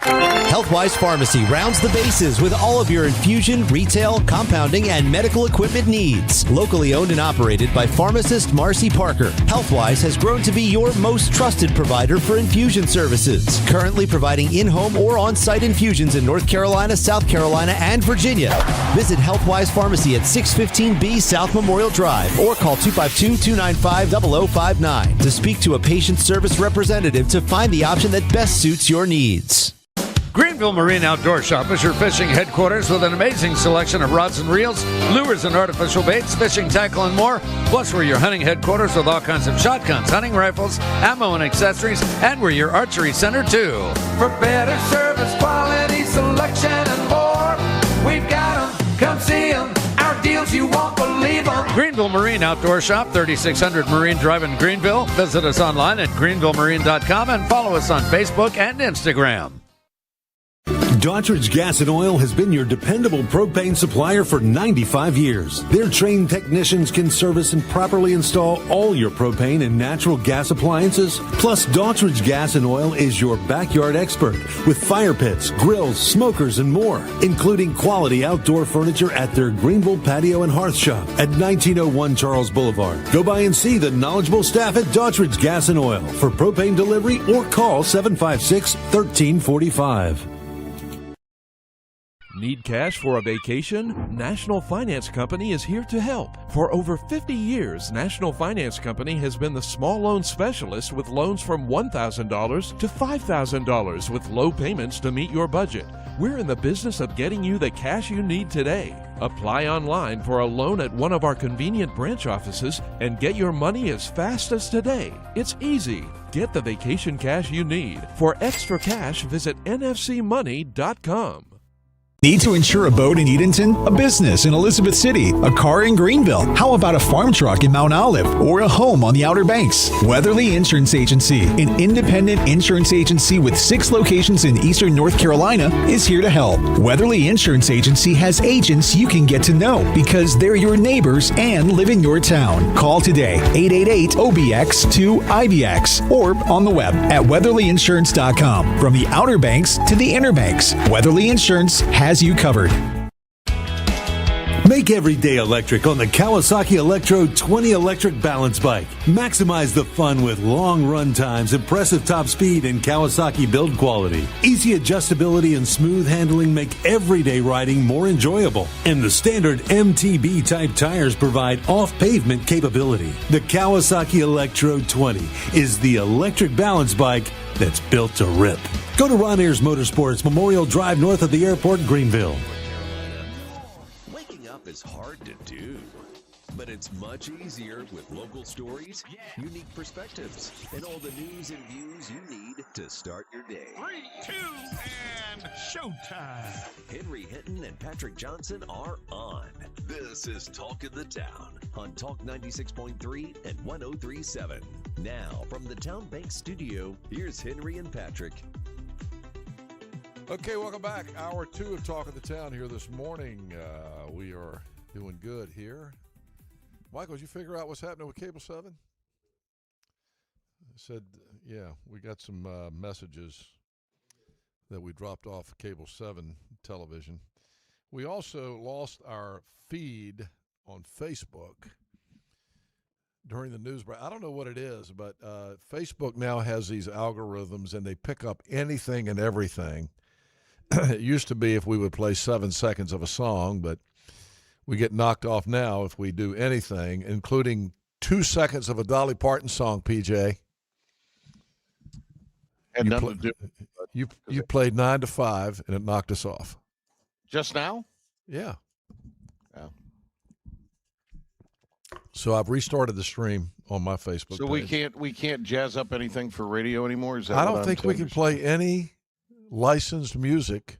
Healthwise Pharmacy rounds the bases with all of your infusion, retail, compounding, and medical equipment needs. Locally owned and operated by pharmacist Marcy Parker, Healthwise has grown to be your most trusted provider for infusion services. Currently providing in-home or on-site infusions in North Carolina, South Carolina, and Virginia. Visit Healthwise Pharmacy at 615B South Memorial Drive or call 252-295-0059 to speak to a patient service representative to find the option that best suits your needs. Greenville Marine Outdoor Shop is your fishing headquarters with an amazing selection of rods and reels, lures and artificial baits, fishing tackle, and more. Plus, we're your hunting headquarters with all kinds of shotguns, hunting rifles, ammo, and accessories, and we're your archery center, too. For better service, quality, selection, and more, we've got them. Come see them. Our deals, you won't believe them. Greenville Marine Outdoor Shop, 3600 Marine Drive in Greenville. Visit us online at greenvillemarine.com and follow us on Facebook and Instagram. Daughtridge Gas and Oil has been your dependable propane supplier for 95 years. Their trained technicians can service and properly install all your propane and natural gas appliances. Plus, Daughtridge Gas and Oil is your backyard expert with fire pits, grills, smokers, and more, including quality outdoor furniture at their Greenville Patio and Hearth Shop at 1901 Charles Boulevard. Go by and see the knowledgeable staff at Daughtridge Gas and Oil for propane delivery or call 756-1345. Need cash for a vacation? National Finance Company is here to help. For over 50 years, National Finance Company has been the small loan specialist with loans from $1,000 to $5,000 with low payments to meet your budget. We're in the business of getting you the cash you need today. Apply online for a loan at one of our convenient branch offices and get your money as fast as today. It's easy. Get the vacation cash you need. For extra cash, visit nfcmoney.com. Need to insure a boat in Edenton, a business in Elizabeth City, a car in Greenville? How about a farm truck in Mount Olive or a home on the Outer Banks? Weatherly Insurance Agency, an independent insurance agency with 6 locations in eastern North Carolina, is here to help. Weatherly Insurance Agency has agents you can get to know because they're your neighbors and live in your town. Call today, 888-OBX-2-IBX, or on the web at weatherlyinsurance.com. From the Outer Banks to the Inner Banks, Weatherly Insurance has you covered. Make every day electric on the Kawasaki Electro 20 electric balance bike. Maximize the fun with long run times, impressive top speed, and Kawasaki build quality. Easy adjustability and smooth handling make everyday riding more enjoyable. And the standard MTB type tires provide off-pavement capability. The Kawasaki Electro 20 is the electric balance bike that's built to rip. Go to Ron Ayers Motorsports, Memorial Drive north of the airport, Greenville. Waking up is hard to do, but it's much easier with local stories, unique perspectives, and all the news and views you need to start your day. 3, 2, and showtime. Henry Hinton and Patrick Johnson are on. This is Talk of the Town on Talk 96.3 and 103.7. Now, from the Town Bank Studio, here's Henry and Patrick. Okay, welcome back. Hour 2 of Talk of the Town here this morning. We are doing good here. Michael, did you figure out what's happening with Cable 7? I said, yeah, we got some messages that we dropped off Cable 7 television. We also lost our feed on Facebook during the news break. I don't know what it is, but Facebook now has these algorithms, and they pick up anything and everything. It used to be if we would play 7 seconds of a song, but we get knocked off now if we do anything, including 2 seconds of a Dolly Parton song, PJ. Had nothing to do. You played 9 to 5, and it knocked us off. Just now? Yeah. Yeah. So I've restarted the stream on my Facebook So page. we can't jazz up anything for radio anymore? Is that I what don't I'm think to we can play any licensed music.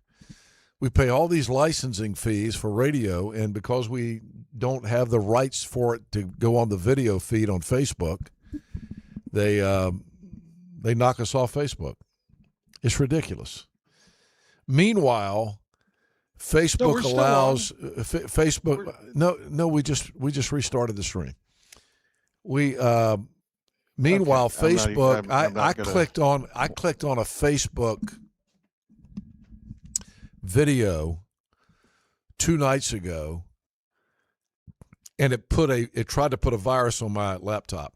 We pay all these licensing fees for radio, and because we don't have the rights for it to go on the video feed on Facebook, they knock us off Facebook. It's ridiculous. Meanwhile, Facebook allows Facebook. No, we just restarted the stream. Meanwhile, Okay. Facebook. I'm not I gonna- clicked on a Facebook video 2 nights ago, and it tried to put a virus on my laptop.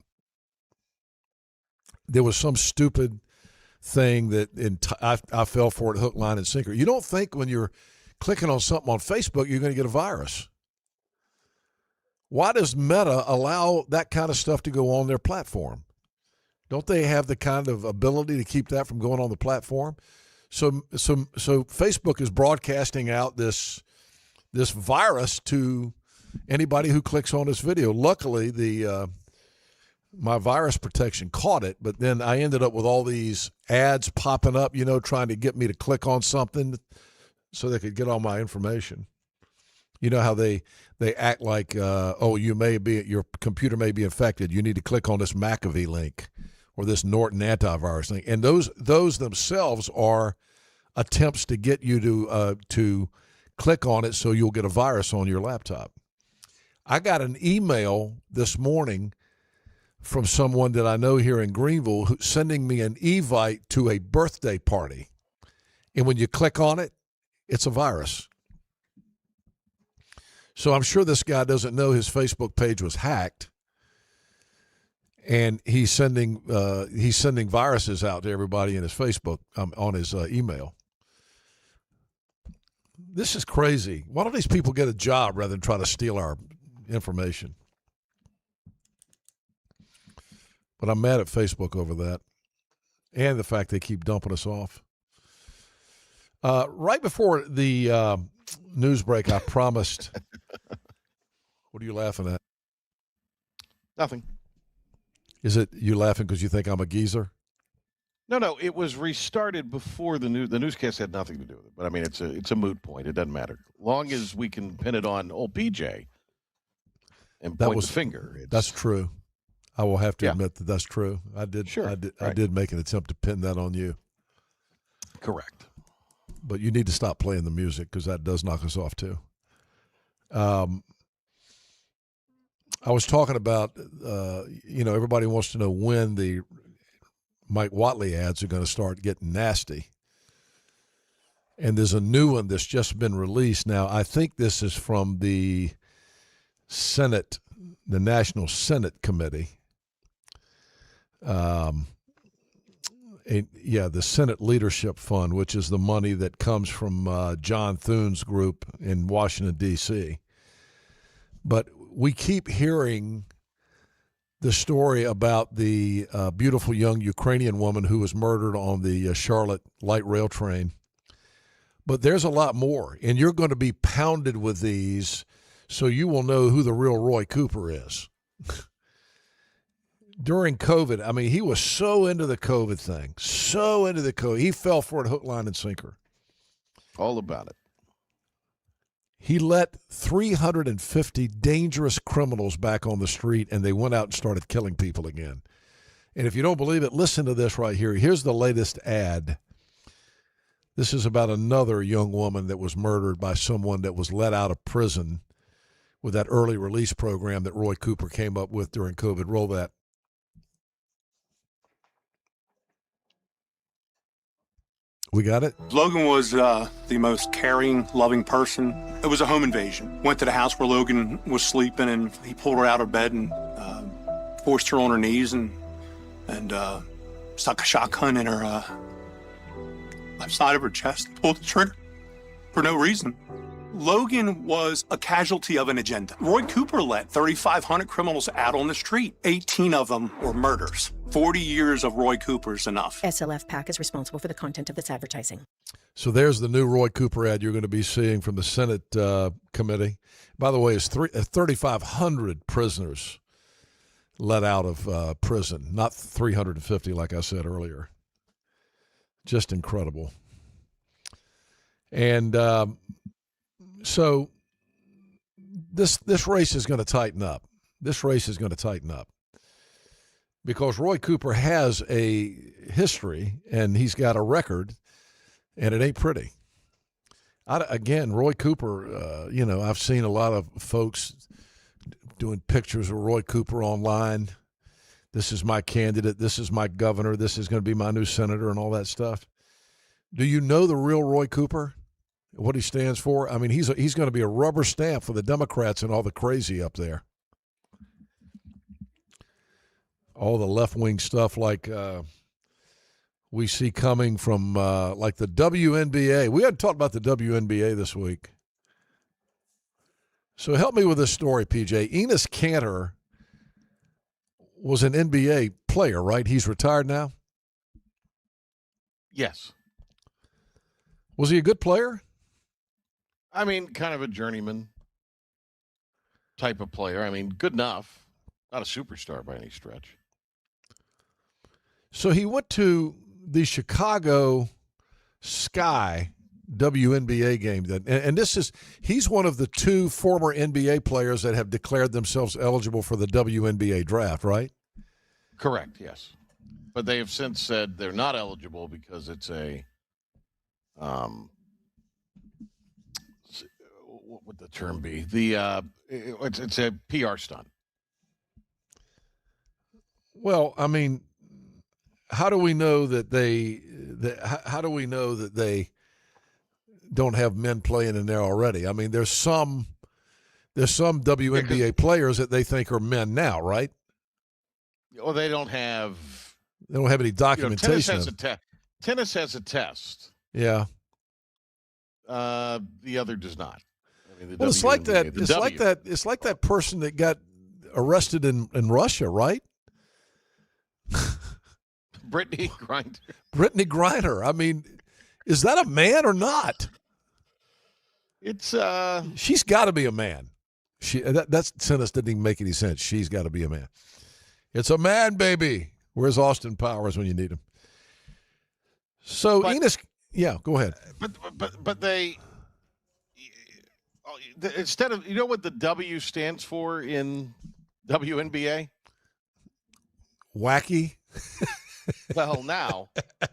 There was some stupid thing that I fell for it hook, line, and sinker. You don't think when you're clicking on something on Facebook you're going to get a virus. Why does Meta allow that kind of stuff to go on their platform? Don't they have the kind of ability to keep that from going on the platform? So Facebook is broadcasting out this virus to anybody who clicks on this video. Luckily, my virus protection caught it, but then I ended up with all these ads popping up, trying to get me to click on something so they could get all my information. You know how they act like, your computer may be infected. You need to click on this McAfee link or this Norton antivirus link. And those themselves are attempts to get you to click on it so you'll get a virus on your laptop. I got an email this morning from someone that I know here in Greenville sending me an Evite to a birthday party. And when you click on it, it's a virus. So I'm sure this guy doesn't know his Facebook page was hacked, and he's sending viruses out to everybody in his Facebook on his email. This is crazy. Why don't these people get a job rather than try to steal our information? But I'm mad at Facebook over that, and the fact they keep dumping us off. Right before the news break, I promised. What are you laughing at? Nothing. Is it you laughing because you think I'm a geezer? No, it was restarted before the newscast had nothing to do with it. But I mean, it's a moot point. It doesn't matter. Long as we can pin it on old PJ and point the finger. That's true. I will have to admit that that's true. I did. Sure. I did make an attempt to pin that on you. Correct. But you need to stop playing the music because that does knock us off too. I was talking about, everybody wants to know when the Mike Watley ads are going to start getting nasty. And there's a new one that's just been released. Now, I think this is from the Senate, the National Senate Committee. The Senate Leadership Fund, which is the money that comes from John Thune's group in Washington, D.C. But we keep hearing the story about the beautiful young Ukrainian woman who was murdered on the Charlotte light rail train. But there's a lot more, and you're going to be pounded with these so you will know who the real Roy Cooper is. During COVID, I mean, he was so into the COVID thing, so into the COVID. He fell for it hook, line, and sinker. All about it. He let 350 dangerous criminals back on the street, and they went out and started killing people again. And if you don't believe it, listen to this right here. Here's the latest ad. This is about another young woman that was murdered by someone that was let out of prison with that early release program that Roy Cooper came up with during COVID. Roll that. We got it? Logan was the most caring, loving person. It was a home invasion. Went to the house where Logan was sleeping, and he pulled her out of bed and forced her on her knees and stuck a shotgun in her left side of her chest, pulled the trigger for no reason. Logan was a casualty of an agenda. Roy Cooper let 3,500 criminals out on the street. 18 of them were murders. 40 years of Roy Cooper's enough. SLF PAC is responsible for the content of this advertising. So there's the new Roy Cooper ad you're going to be seeing from the Senate committee. By the way, it's 3,500 prisoners let out of prison, not 350 like I said earlier. Just incredible. And so this race is going to tighten up. This race is going to tighten up because Roy Cooper has a history and he's got a record, and it ain't pretty. Again, Roy Cooper, I've seen a lot of folks doing pictures of Roy Cooper online. This is my candidate. This is my governor. This is going to be my new senator and all that stuff. Do you know the real Roy Cooper? What he stands for? I mean, he's going to be a rubber stamp for the Democrats and all the crazy up there. All the left-wing stuff like we see coming from like the WNBA. We hadn't talked about the WNBA this week. So help me with this story, PJ. Enes Kanter was an NBA player, right? He's retired now? Yes. Was he a good player? I mean, kind of a journeyman type of player. I mean, good enough. Not a superstar by any stretch. So he went to the Chicago Sky WNBA game. And he's one of the two former NBA players that have declared themselves eligible for the WNBA draft, right? Correct, yes. But they have since said they're not eligible because it's a what would the term be? It's a PR stunt. Well, I mean, how do we know that they don't have men playing in there already? I mean, there's some WNBA players that they think are men now, right? Well, they don't have any documentation. Tennis has a test. Yeah. The other does not. I mean, it's like that. It's like that person that got arrested in Russia, right? Brittany Griner. Brittany Griner. I mean, is that a man or not? It's she's got to be a man. That sentence didn't even make any sense. She's got to be a man. It's a man, baby. Where's Austin Powers when you need him? So Enos, go ahead. But they instead of, you know what the W stands for in WNBA? Wacky. Well, now, but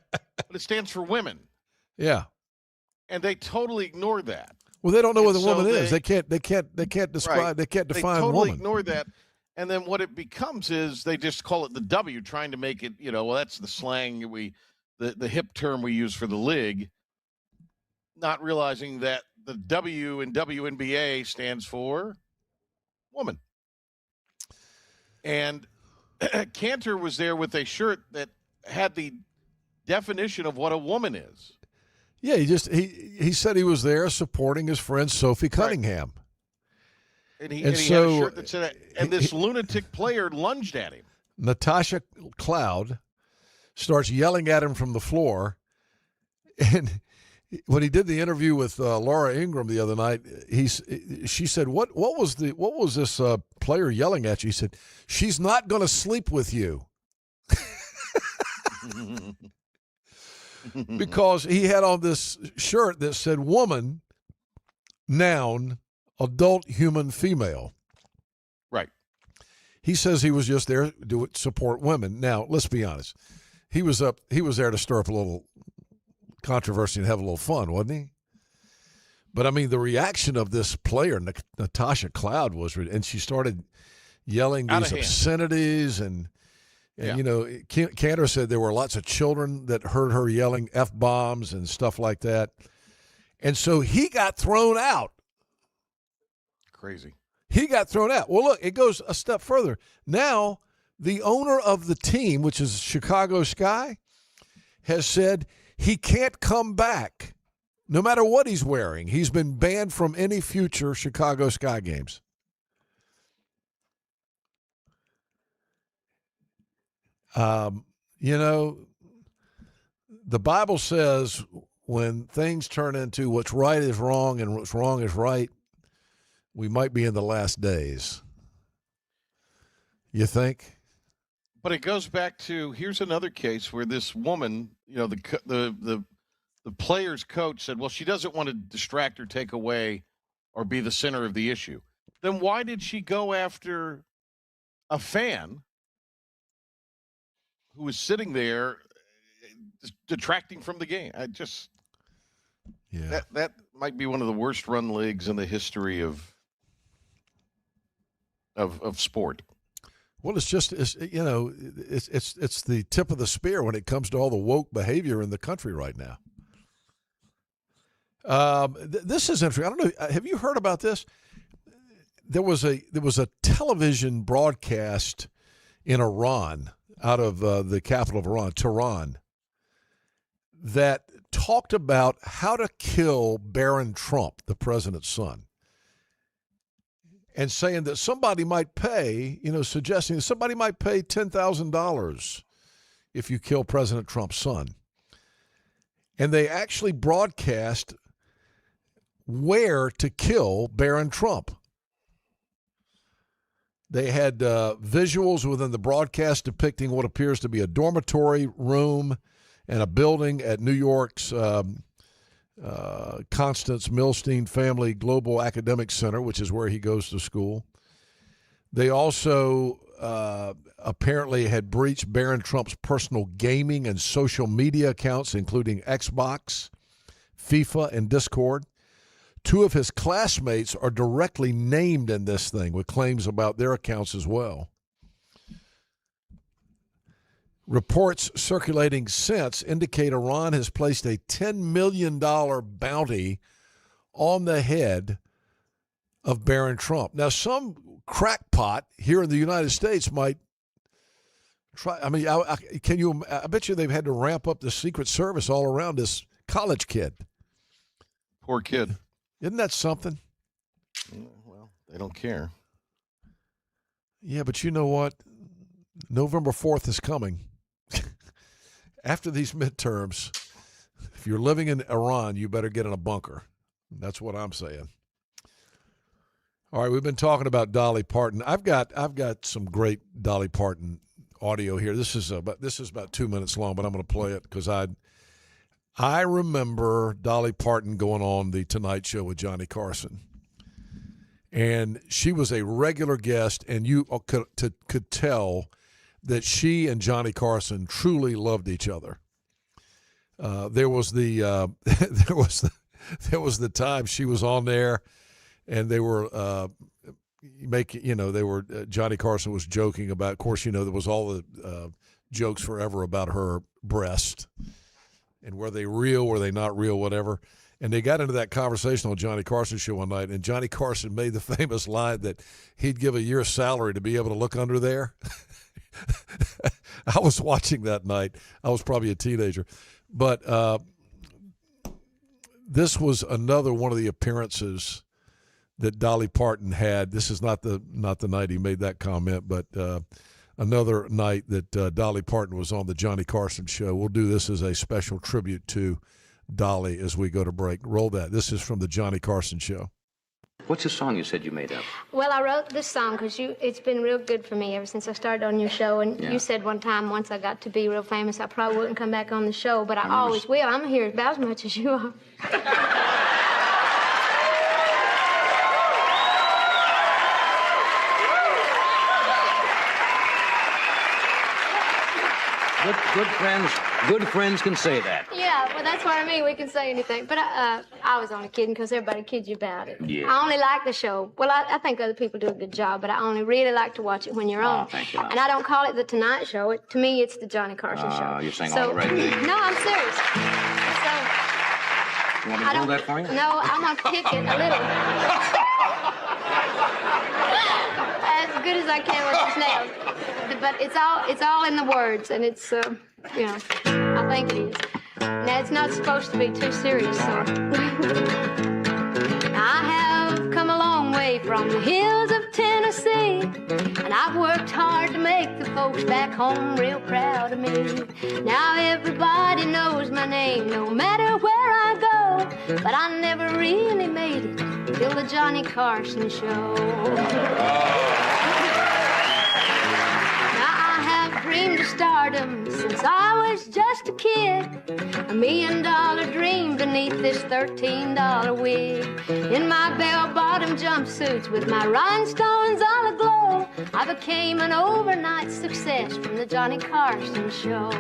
it stands for women. Yeah. And they totally ignore that. Well, they don't know what a so woman is. They can't describe. Right. They can't define They totally woman. ignore that. And then what it becomes is they just call it the W, trying to make it, well, that's the slang the hip term we use for the league, not realizing that the W in WNBA stands for woman. And Cantor was there with a shirt that had the definition of what a woman is. Yeah, he said he was there supporting his friend Sophie Cunningham. And he had a shirt that said that, and this lunatic player lunged at him. Natasha Cloud starts yelling at him from the floor. And when he did the interview with Laura Ingraham the other night, she said, "What was this player yelling at you?" He said, "She's not going to sleep with you." Because he had on this shirt that said woman, noun, adult human female. Right. He says he was just there to support women. Now, let's be honest. He was there to stir up a little controversy and have a little fun, wasn't he? But I mean, the reaction of this player, Natasha Cloud, and she started yelling these obscenities and Cantor said there were lots of children that heard her yelling F-bombs and stuff like that. And so he got thrown out. Crazy. He got thrown out. Well, look, it goes a step further. Now, the owner of the team, which is Chicago Sky, has said he can't come back no matter what he's wearing. He's been banned from any future Chicago Sky games. The Bible says when things turn into what's right is wrong and what's wrong is right, we might be in the last days. You think? But it goes back to, here's another case where this woman, the player's coach said, well, she doesn't want to distract or take away or be the center of the issue. Then why did she go after a fan who was sitting there detracting from the game? That might be one of the worst run leagues in the history of sport. Well, it's the tip of the spear when it comes to all the woke behavior in the country right now. This is interesting. I don't know. Have you heard about this? There was a television broadcast in Iran, out of the capital of Iran, Tehran, that talked about how to kill Barron Trump, the president's son, and saying that somebody might pay, suggesting that somebody might pay $10,000 if you kill President Trump's son. And they actually broadcast where to kill Barron Trump. They had visuals within the broadcast depicting what appears to be a dormitory room and a building at New York's Constance Milstein Family Global Academic Center, which is where he goes to school. They also apparently had breached Barron Trump's personal gaming and social media accounts, including Xbox, FIFA, and Discord. 2 of his classmates are directly named in this thing with claims about their accounts as well. Reports circulating since indicate Iran has placed a $10 million bounty on the head of Barron Trump. Now, some crackpot here in the United States might try. I mean, I bet you they've had to ramp up the Secret Service all around this college kid. Poor kid. Isn't that something? Well, they don't care. Yeah, but you know what? November 4th is coming. After these midterms, if you're living in Iran, you better get in a bunker. That's what I'm saying. All right, we've been talking about Dolly Parton. I've got some great Dolly Parton audio here. This is about 2 minutes long, but I'm going to play it because I I remember Dolly Parton going on the Tonight Show with Johnny Carson. And she was a regular guest, and you could tell that she and Johnny Carson truly loved each other. There was the time she was on there, and they were Johnny Carson was joking about. Of course, there was all the jokes forever about her breast, and were they real, were they not real, whatever. And they got into that conversation on Johnny Carson show one night, and Johnny Carson made the famous line that he'd give a year's salary to be able to look under there. I was watching that night. I was probably a teenager. But this was another one of the appearances that Dolly Parton had. This is not the night he made that comment, but another night that Dolly Parton was on the Johnny Carson show. We'll do this as a special tribute to Dolly as we go to break. Roll that. This is from the Johnny Carson show. What's the song you said you made up? Well, I wrote this song because it's been real good for me ever since I started on your show. And you said one time, once I got to be real famous, I probably wouldn't come back on the show, but I always will. I'm here about as much as you are. Good friends can say that. Yeah, well, that's what I mean. We can say anything. But I was only kidding because everybody kids you about it. Yeah. I only like the show. Well, I think other people do a good job, but I only really like to watch it when you're on. Thank you. And I don't call it the Tonight Show. To me, it's the Johnny Carson show. You're saying all the right things. No, I'm serious. You want me to hold that for you? No, I'm going to pick it a little. As good as I can with these nails. But it's all in the words, and it's, I think it is. Now, it's not supposed to be too serious, so. I have come a long way from the hills of Tennessee, and I've worked hard to make the folks back home real proud of me. Now everybody knows my name, no matter where I go, but I never really made it till the Johnny Carson show. Dreamed of stardom since I was just a kid. $1 million dream beneath this $13 wig. In my bell-bottom jumpsuits with my rhinestones all aglow, I became an overnight success from the Johnny Carson show.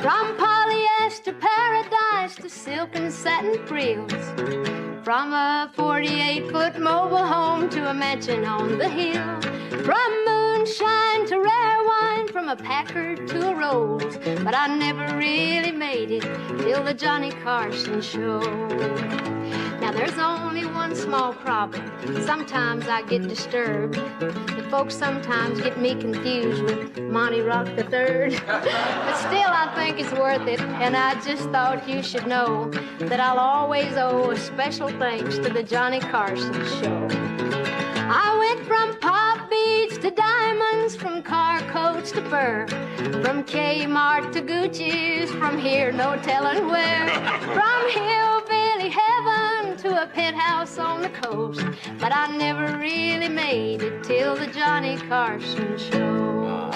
From polyester paradise to silk and satin frills, from a 48-foot mobile home to a mansion on the hill, from moonshine to rare wine, from a Packard to a Rolls, but I never really made it till the Johnny Carson show. Now there's only one small problem. Sometimes I get disturbed. The folks sometimes get me confused with Monty Rock III. But still I think it's worth it, and I just thought you should know that I'll always owe a special thanks to the Johnny Carson show. I went from pop beads to diamonds, from car coats to fur, from Kmart to Gucci's, from here no telling where, from hillbilly heaven to a penthouse on the coast, but I never really made it till the Johnny Carson show.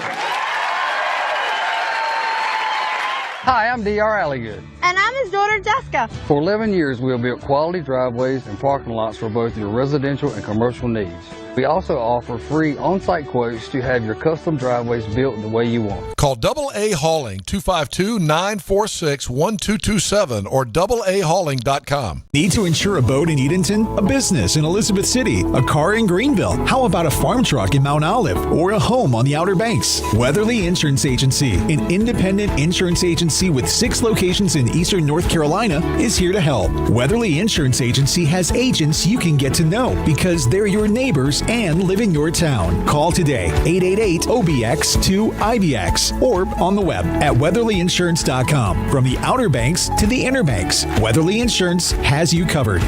Hi, I'm D.R. Alligood. And I'm his daughter, Jessica. For 11 years, we have built quality driveways and parking lots for both your residential and commercial needs. We also offer free on-site quotes to have your custom driveways built the way you want. Call AA Hauling, 252-946-1227 or AAHauling.com. Need to insure a boat in Edenton, a business in Elizabeth City, a car in Greenville? How about a farm truck in Mount Olive or a home on the Outer Banks? Weatherly Insurance Agency, an independent insurance agency with 6 locations in eastern North Carolina, is here to help. Weatherly Insurance Agency has agents you can get to know because they're your neighbors and live in your town. Call today, 888-OBX-2-IBX, or on the web at weatherlyinsurance.com. From the Outer Banks to the Inner Banks, Weatherly Insurance has you covered.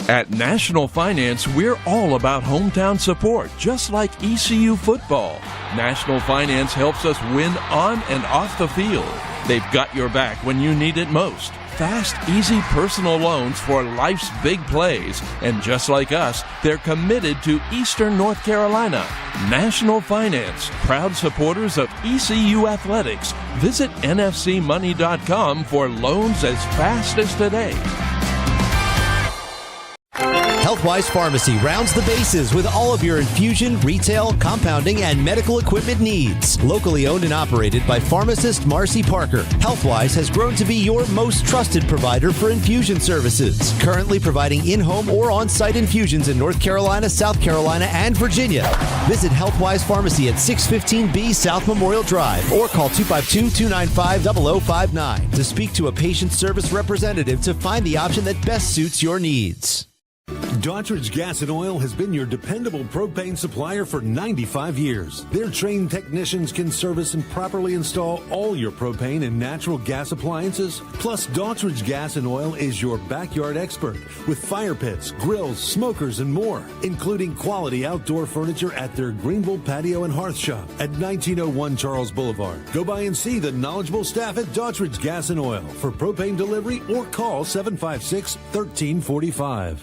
At National Finance, we're all about hometown support, just like ECU football. National Finance helps us win on and off the field. They've got your back when you need it most. fast, easy personal loans for life's big plays. And just like us, they're committed to Eastern North Carolina. National Finance, proud supporters of ECU Athletics. Visit nfcmoney.com for loans as fast as today. Healthwise Pharmacy rounds the bases with all of your infusion, retail, compounding, and medical equipment needs. Locally owned and operated by pharmacist Marcy Parker, Healthwise has grown to be your most trusted provider for infusion services. Currently providing in-home or on-site infusions in North Carolina, South Carolina, and Virginia. Visit Healthwise Pharmacy at 615B South Memorial Drive or call 252-295-0059 to speak to a patient service representative to find the option that best suits your needs. Daughtridge Gas and Oil has been your dependable propane supplier for 95 years. Their trained technicians can service and properly install all your propane and natural gas appliances. Plus, Daughtridge Gas and Oil is your backyard expert with fire pits, grills, smokers, and more, including quality outdoor furniture at their Greenville Patio and Hearth Shop at 1901 Charles Boulevard. Go by and see the knowledgeable staff at Daughtridge Gas and Oil for propane delivery or call 756-1345.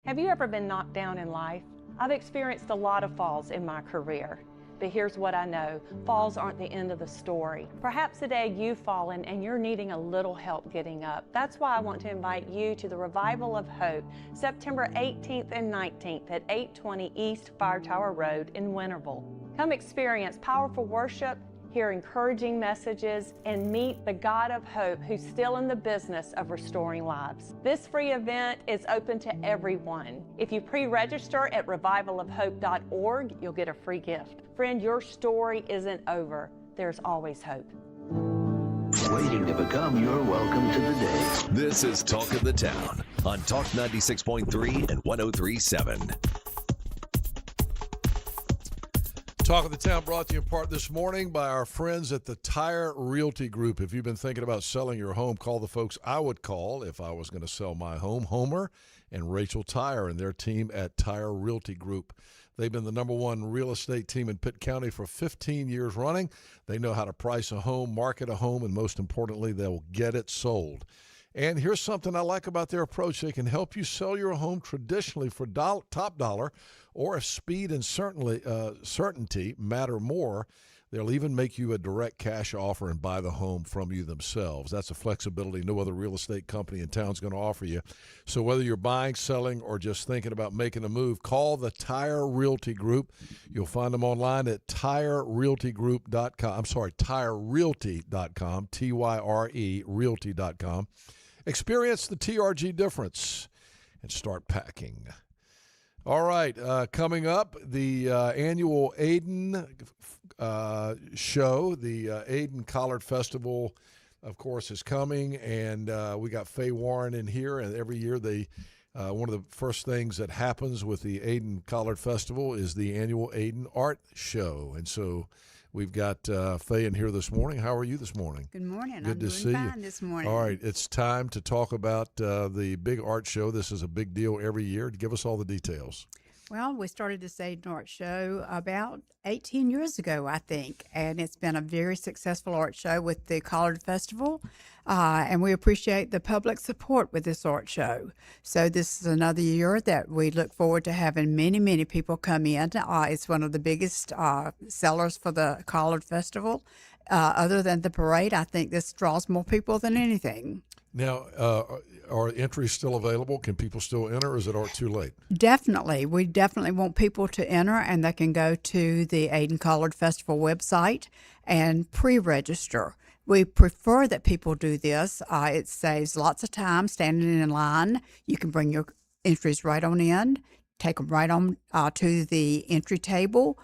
Have you ever been knocked down in life? I've experienced a lot of falls in my career, but here's what I know. Falls aren't the end of the story. Perhaps today you've fallen and you're needing a little help getting up. That's why I want to invite you to the Revival of Hope, September 18th and 19th at 820 East Fire Tower Road in Winterville. Come experience powerful worship, hear encouraging messages, and meet the God of hope who's still in the business of restoring lives. This free event is open to everyone. If you pre-register at revivalofhope.org, you'll get a free gift. Friend, your story isn't over. There's always hope. Waiting to become your welcome to the day. This is Talk of the Town on Talk 96.3 and 103.7. Talk of the Town brought to you in part this morning by our friends at the Tire Realty Group. If you've been thinking about selling your home, call the folks I would call if I was going to sell my home, Homer and Rachel Tire and their team at Tire Realty Group. They've been the number one real estate team in Pitt County for 15 years running. They know how to price a home, market a home, and most importantly, they'll get it sold. And here's something I like about their approach. They can help you sell your home traditionally for top dollar, or if speed and certainty matter more, they'll even make you a direct cash offer and buy the home from you themselves. That's a flexibility no other real estate company in town is going to offer you. So whether you're buying, selling, or just thinking about making a move, call the Tire Realty Group. You'll find them online at TireRealtyGroup.com. I'm sorry, TireRealty.com, T-Y-R-E, Realty.com. Experience the TRG difference and start packing. All right, coming up, the annual Aden show, the Aden Collard Festival, of course, is coming, and we got Faye Warren in here, and every year one of the first things that happens with the Aden Collard Festival is the annual Aden Art Show, and so we've got Faye in here this morning. How are you this morning? Good morning. Good I'm to doing see fine you this morning. All right, it's time to talk about the big art show. This is a big deal every year. Give us all the details. Well, we started this Aden Art Show about 18 years ago, I think, and it's been a very successful art show with the Collard Festival, and we appreciate the public support with this art show. So this is another year that we look forward to having many, many people come in. It's one of the biggest sellers for the Collard Festival. Other than the parade, I think this draws more people than anything. Now, are entries still available? Can people still enter, or is it too late? Definitely. We definitely want people to enter, and they can go to the Aden Collard Festival website and pre-register. We prefer that people do this. It saves lots of time standing in line. You can bring your entries right on in, take them right on to the entry table.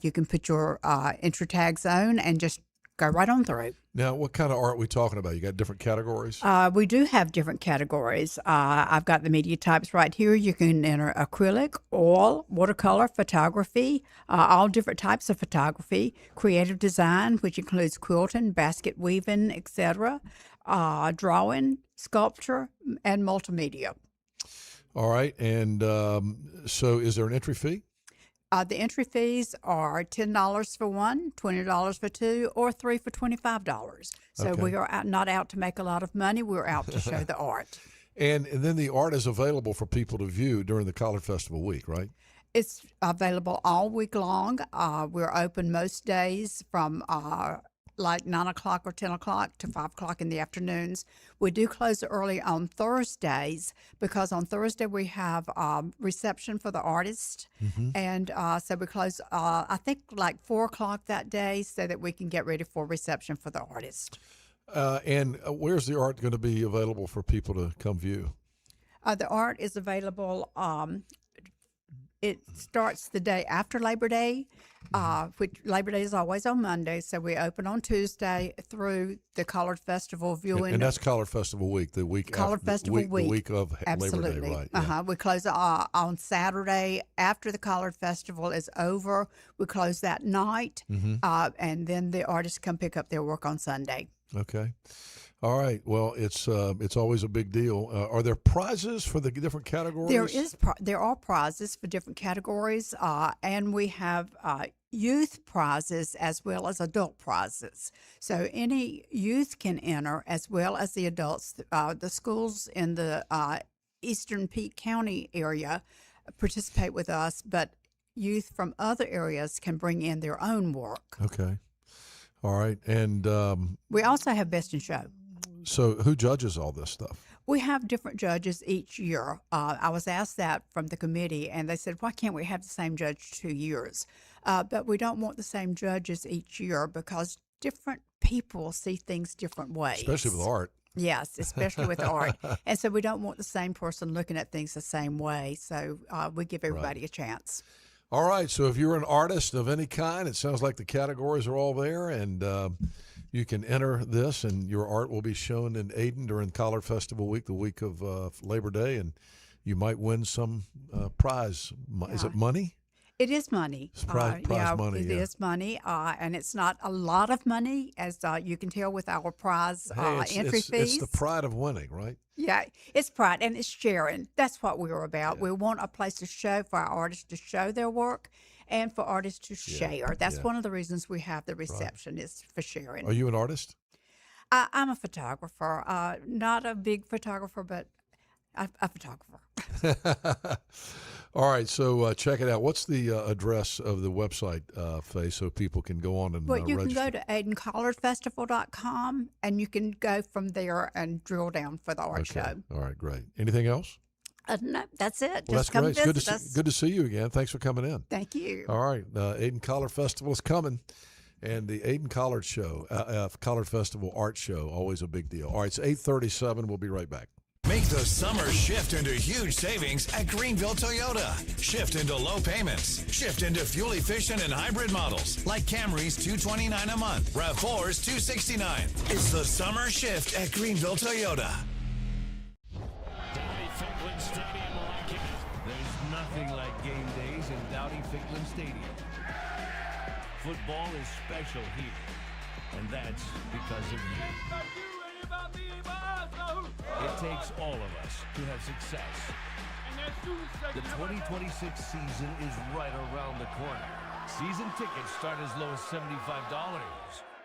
You can put your entry tags on and just go right on through. Now, what kind of art are we talking about? You got different categories? We do have different categories. I've got the media types right here. You can enter acrylic, oil, watercolor, photography, all different types of photography, creative design, which includes quilting, basket weaving, etc., drawing, sculpture, and multimedia. All right. And so is there an entry fee? The entry fees are $10 for one, $20 for two, or three for $25. So Okay. we are not out to make a lot of money. We're out to show the art. And then the art is available for people to view during the College Festival week, right? It's available all week long. We're open most days from like 9 o'clock or 10 o'clock to 5 o'clock in the afternoons. We do close early on Thursdays because on Thursday we have reception for the artist. And so we close, I think, like 4 o'clock that day so that we can get ready for reception for the artist. And where's the art going to be available for people to come view? The art is available. It starts the day after Labor Day, which Labor Day is always on Monday. So we open on Tuesday through the Collard Festival viewing. And that's Collard Festival week, the week Collard after, Festival the week of Absolutely. Labor Day, right? Yeah. We close on Saturday after the Collard Festival is over. We close that night, and then the artists come pick up their work on Sunday. Okay. All right. Well, it's always a big deal. Are there prizes for the different categories? There are prizes for different categories, and we have youth prizes as well as adult prizes. So any youth can enter as well as the adults. The schools in the Eastern Peak County area participate with us, but youth from other areas can bring in their own work. Okay. All right. And we also have Best in Show. So who judges all this stuff? We have different judges each year. I was asked that from the committee, and they said, why can't we have the same judge 2 years? But we don't want the same judges each year because different people see things different ways. Especially with art. Yes, especially with art. And so we don't want the same person looking at things the same way. So we give everybody a chance. All right. So if you're an artist of any kind, it sounds like the categories are all there, and you can enter this, and your art will be shown in Ayden during Collard Festival week, the week of Labor Day, and you might win some prize. Is it money? It is money. It's prize money. It is money, and it's not a lot of money, as you can tell with our prize entry fees. It's the pride of winning, right? Yeah, it's pride, and it's sharing. That's what we're about. Yeah. We want a place to show for our artists to show their work and for artists to share. That's one of the reasons we have the reception is for sharing. Are you an artist? I'm a photographer. Not a big photographer, but a photographer. All right, so check it out. What's the address of the website, Faye, so people can go on and you register? can go to AydenCollardFestival.com, and you can go from there and drill down for the art show. All right, great. Anything else? No, that's it. Well, Just that's come great. visit us. Good to see you again. Thanks for coming in. Thank you. All right, Ayden Collard Festival is coming, and the Ayden Collard Show, Collard Festival Art Show, always a big deal. All right, it's 8:37. We'll be right back. Make the summer shift into huge savings at Greenville Toyota. Shift into low payments. Shift into fuel-efficient and hybrid models like Camry's $229 a month, RAV4's $269. It's the summer shift at Greenville Toyota. Dowdy-Ficklen Stadium rocking. There's nothing like game days in Dowdy-Ficklen Stadium. Football is special here, and that's because of you. It takes all of us to have success. The 2026 season is right around the corner. Season tickets start as low as $75.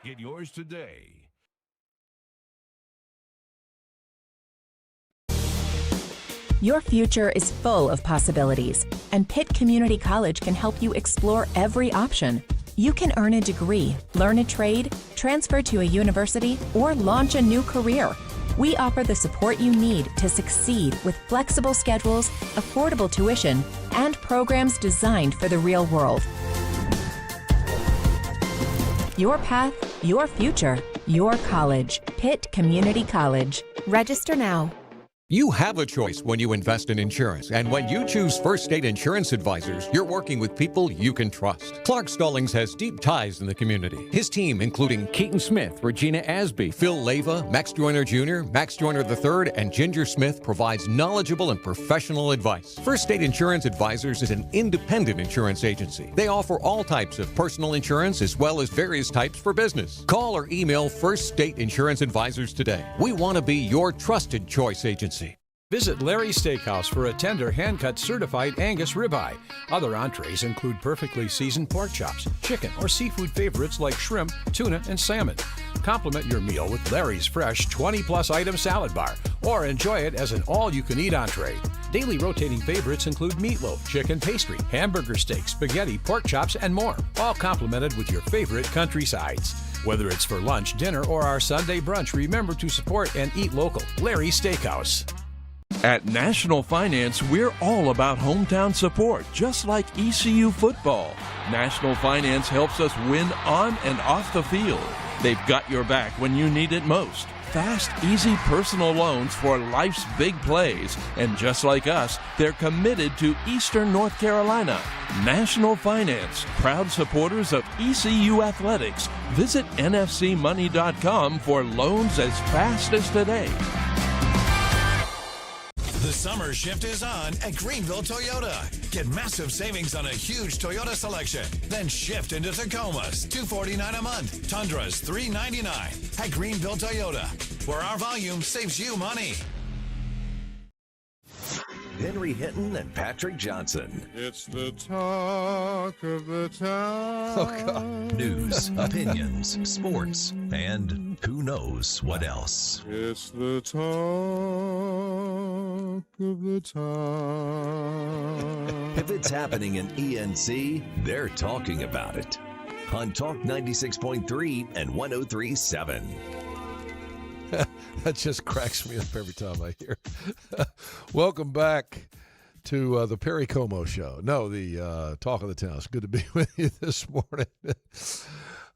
Get yours today. Your future is full of possibilities, and Pitt Community College can help you explore every option. You can earn a degree, learn a trade, transfer to a university, or launch a new career. We offer the support you need to succeed with flexible schedules, affordable tuition, and programs designed for the real world. Your path, your future, your college. Pitt Community College. Register now. You have a choice when you invest in insurance, and when you choose First State Insurance Advisors, you're working with people you can trust. Clark Stallings has deep ties in the community. His team, including Keaton Smith, Regina Asby, Phil Leyva, Max Joyner Jr., Max Joyner III, and Ginger Smith, provides knowledgeable and professional advice. First State Insurance Advisors is an independent insurance agency. They offer all types of personal insurance as well as various types for business. Call or email First State Insurance Advisors today. We want to be your trusted choice agency. Visit Larry's Steakhouse for a tender, hand-cut certified Angus ribeye. Other entrees include perfectly seasoned pork chops, chicken, or seafood favorites like shrimp, tuna, and salmon. Complement your meal with Larry's fresh 20-plus item salad bar, or enjoy it as an all-you-can-eat entree. Daily rotating favorites include meatloaf, chicken pastry, hamburger steak, spaghetti, pork chops, and more, all complemented with your favorite country sides. Whether it's for lunch, dinner, or our Sunday brunch, remember to support and eat local. Larry's Steakhouse. At National Finance, we're all about hometown support, just like ECU football. National Finance helps us win on and off the field. They've got your back when you need it most. Fast, easy personal loans for life's big plays. And just like us, they're committed to Eastern North Carolina. National Finance, proud supporters of ECU athletics. Visit nfcmoney.com for loans as fast as today. The summer shift is on at Greenville Toyota. Get massive savings on a huge Toyota selection. Then shift into Tacomas, $249 a month. Tundras, $399 at Greenville Toyota, where our volume saves you money. Henry Hinton and Patrick Johnson. It's the talk of the town. Oh, God. News, opinions, sports, and who knows what else. It's the talk of the town. If it's happening in ENC, they're talking about it. On Talk 96.3 and 103.7. That just cracks me up every time I hear. Welcome back to the Perry Como Show. No, the Talk of the Town. It's good to be with you this morning.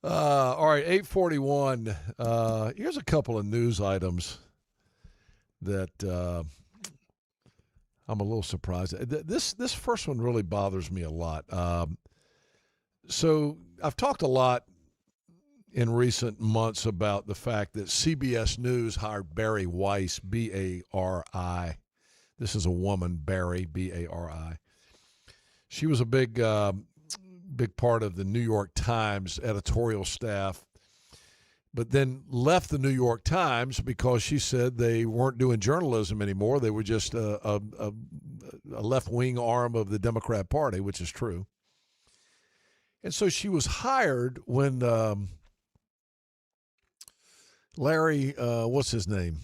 All right, 8:41. Here's a couple of news items that I'm a little surprised. This first one really bothers me a lot. So I've talked a lot in recent months about the fact that CBS News hired Bari Weiss, B-A-R-I. This is a woman, Bari, B-A-R-I. She was a big part of the New York Times editorial staff, but then left the New York Times because she said they weren't doing journalism anymore. They were just a left-wing arm of the Democrat Party, which is true. And so she was hired when Larry, what's his name?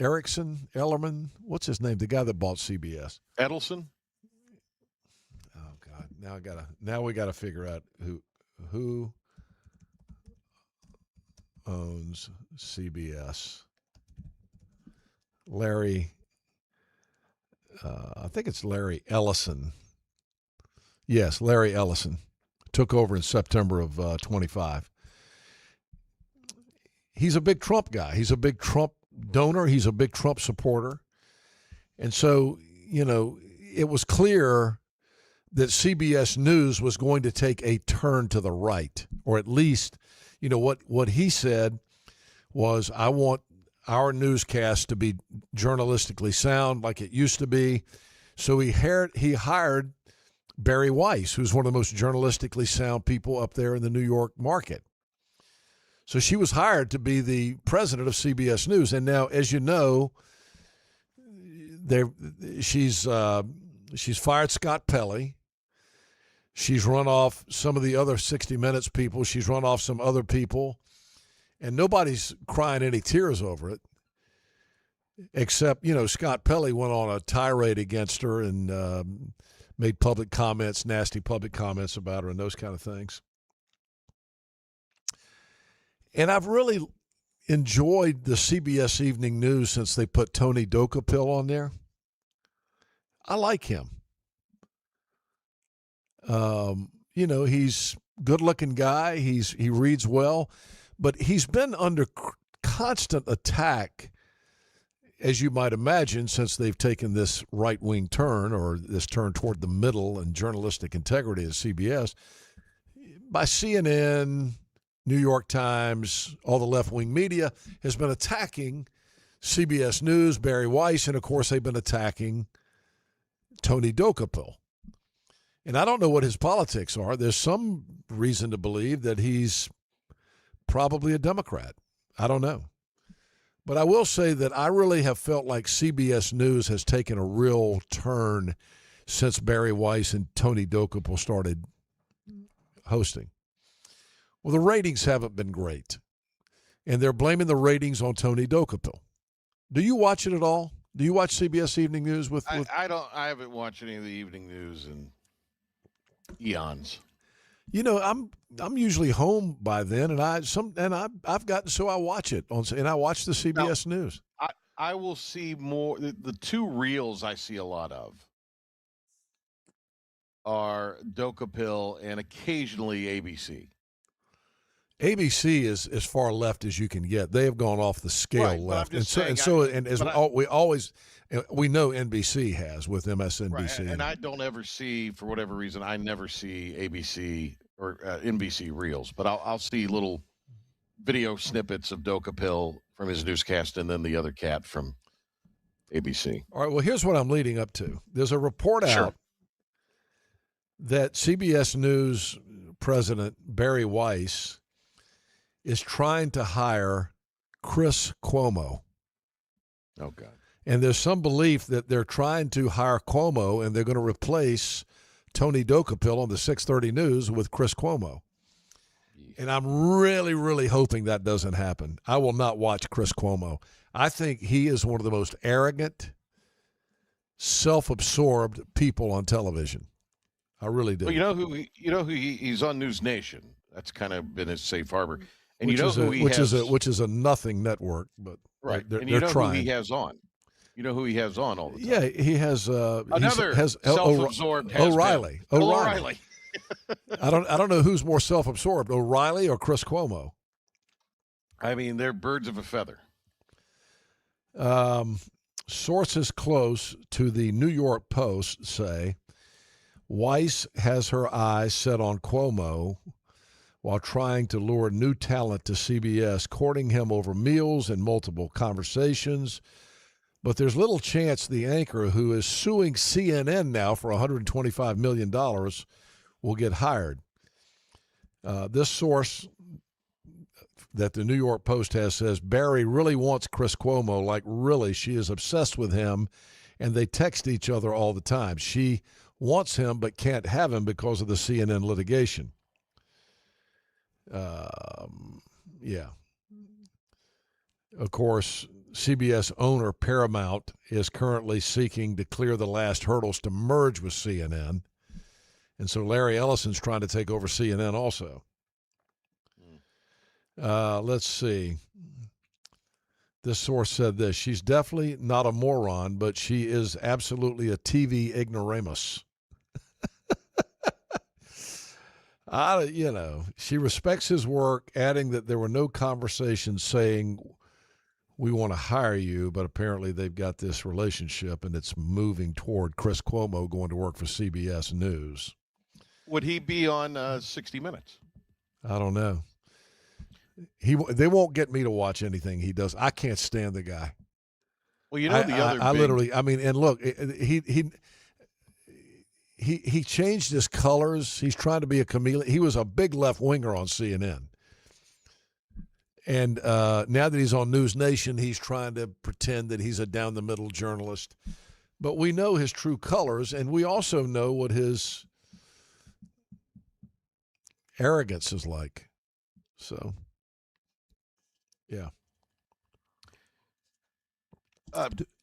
Ellerman? What's his name? The guy that bought CBS. Edelson? Oh God. Now we gotta figure out who owns CBS. Larry, I think it's Larry Ellison. Yes, Larry Ellison took over in September of 25. He's a big Trump guy. He's a big Trump donor. He's a big Trump supporter. And so, it was clear that CBS News was going to take a turn to the right, or at least, what he said was, I want our newscast to be journalistically sound like it used to be. So he hired Bari Weiss, who's one of the most journalistically sound people up there in the New York market. So she was hired to be the president of CBS News. And now, as you know, she's fired Scott Pelley. She's run off some of the other 60 Minutes people. She's run off some other people. And nobody's crying any tears over it, except, Scott Pelley went on a tirade against her and made public comments, nasty public comments about her and those kind of things. And I've really enjoyed the CBS Evening News since they put Tony Dokapil on there. I like him. He's a good-looking guy. He reads well, but he's been under constant attack, as you might imagine, since they've taken this right-wing turn, or this turn toward the middle and journalistic integrity of CBS, by CNN, New York Times, all the left-wing media has been attacking CBS News, Bari Weiss, and, of course, they've been attacking Tony Dokapil. And I don't know what his politics are. There's some reason to believe that he's probably a Democrat. I don't know. But I will say that I really have felt like CBS News has taken a real turn since Barry Weiss and Tony Dokoupil started hosting. Well, the ratings haven't been great, and they're blaming the ratings on Tony Dokoupil. Do you watch it at all? Do you watch CBS Evening News with? I don't. I haven't watched any of the evening news in eons. You know, I'm usually home by then, and I've gotten so I watch it and I watch the CBS News. I will see more. The two reels I see a lot of are Dokoupil and occasionally ABC. ABC is as far left as you can get. They have gone off the scale left, we know NBC has with MSNBC. Right. And I don't ever see, for whatever reason, I never see ABC or NBC reels, but I'll see little video snippets of Dokoupil from his newscast and then the other cat from ABC. All right, well, here's what I'm leading up to. There's a report out that CBS News president Barry Weiss is trying to hire Chris Cuomo. Oh, God. And there's some belief that they're trying to hire Cuomo and they're going to replace Tony Dokoupil on the 630 News with Chris Cuomo. And I'm really, really hoping that doesn't happen. I will not watch Chris Cuomo. I think he is one of the most arrogant, self-absorbed people on television. I really do. Well, you know who he's on News Nation. That's kind of been his safe harbor. And which is a nothing network, but right. They're and you know trying. Who he has on. You know who he has on all the time. Yeah, he has another self-absorbed O'Reilly. O'Reilly. I don't know who's more self-absorbed, O'Reilly or Chris Cuomo. I mean, they're birds of a feather. Sources close to the New York Post say Weiss has her eyes set on Cuomo while trying to lure new talent to CBS, courting him over meals and multiple conversations. But there's little chance the anchor, who is suing CNN now for $125 million, will get hired. This source that the New York Post has says Barry really wants Chris Cuomo, like really. She is obsessed with him, and they text each other all the time. She wants him but can't have him because of the CNN litigation. Yeah. Of course, CBS owner Paramount is currently seeking to clear the last hurdles to merge with CNN. And so Larry Ellison's trying to take over CNN also. Let's see. This source said this: she's definitely not a moron, but she is absolutely a TV ignoramus. She respects his work, adding that there were no conversations saying we want to hire you, but apparently they've got this relationship and it's moving toward Chris Cuomo going to work for CBS News. Would he be on 60 Minutes? I don't know. They won't get me to watch anything he does. I can't stand the guy. Well, you know look, he changed his colors. He's trying to be a chameleon. He was a big left winger on CNN. And now that he's on News Nation, he's trying to pretend that he's a down-the-middle journalist. But we know his true colors, and we also know what his arrogance is like. So, yeah.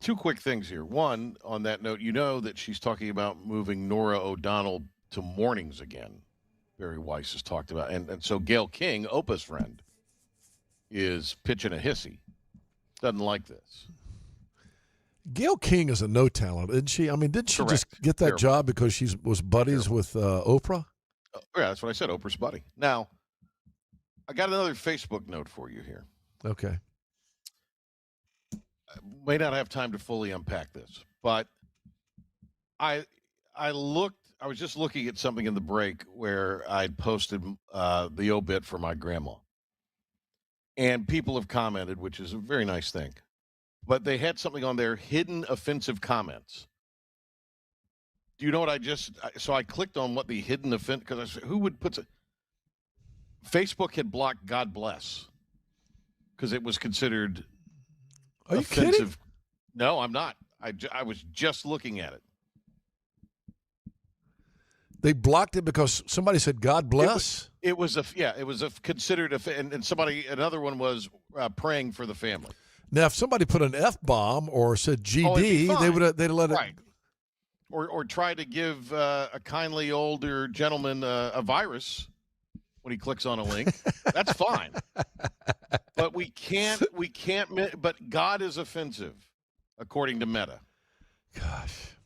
Two quick things here. One, on that note, you know that she's talking about moving Norah O'Donnell to mornings again. Barry Weiss has talked about. And so Gayle King, Oprah's friend, is pitching a hissy. Doesn't like this. Gayle King is a no talent, isn't she? I mean, didn't she just get that job because she was buddies with Oprah? Yeah, that's what I said, Oprah's buddy. Now, I got another Facebook note for you here. Okay. I may not have time to fully unpack this, but I was just looking at something in the break where I'd posted the obit for my grandma. And people have commented, which is a very nice thing. But they had something on there, hidden offensive comments. Do you know what so I clicked on what the hidden offense, because I said, who would put it? Facebook had blocked God bless because it was considered Are you offensive. kidding? No, I'm not. I was just looking at it. They blocked it because somebody said "God bless." It was considered and another one was praying for the family. Now, if somebody put an F-bomb or said GD, they'd have let it. Right. Or try to give a kindly older gentleman a virus when he clicks on a link. That's fine. But we can't. But God is offensive, according to Meta. Gosh,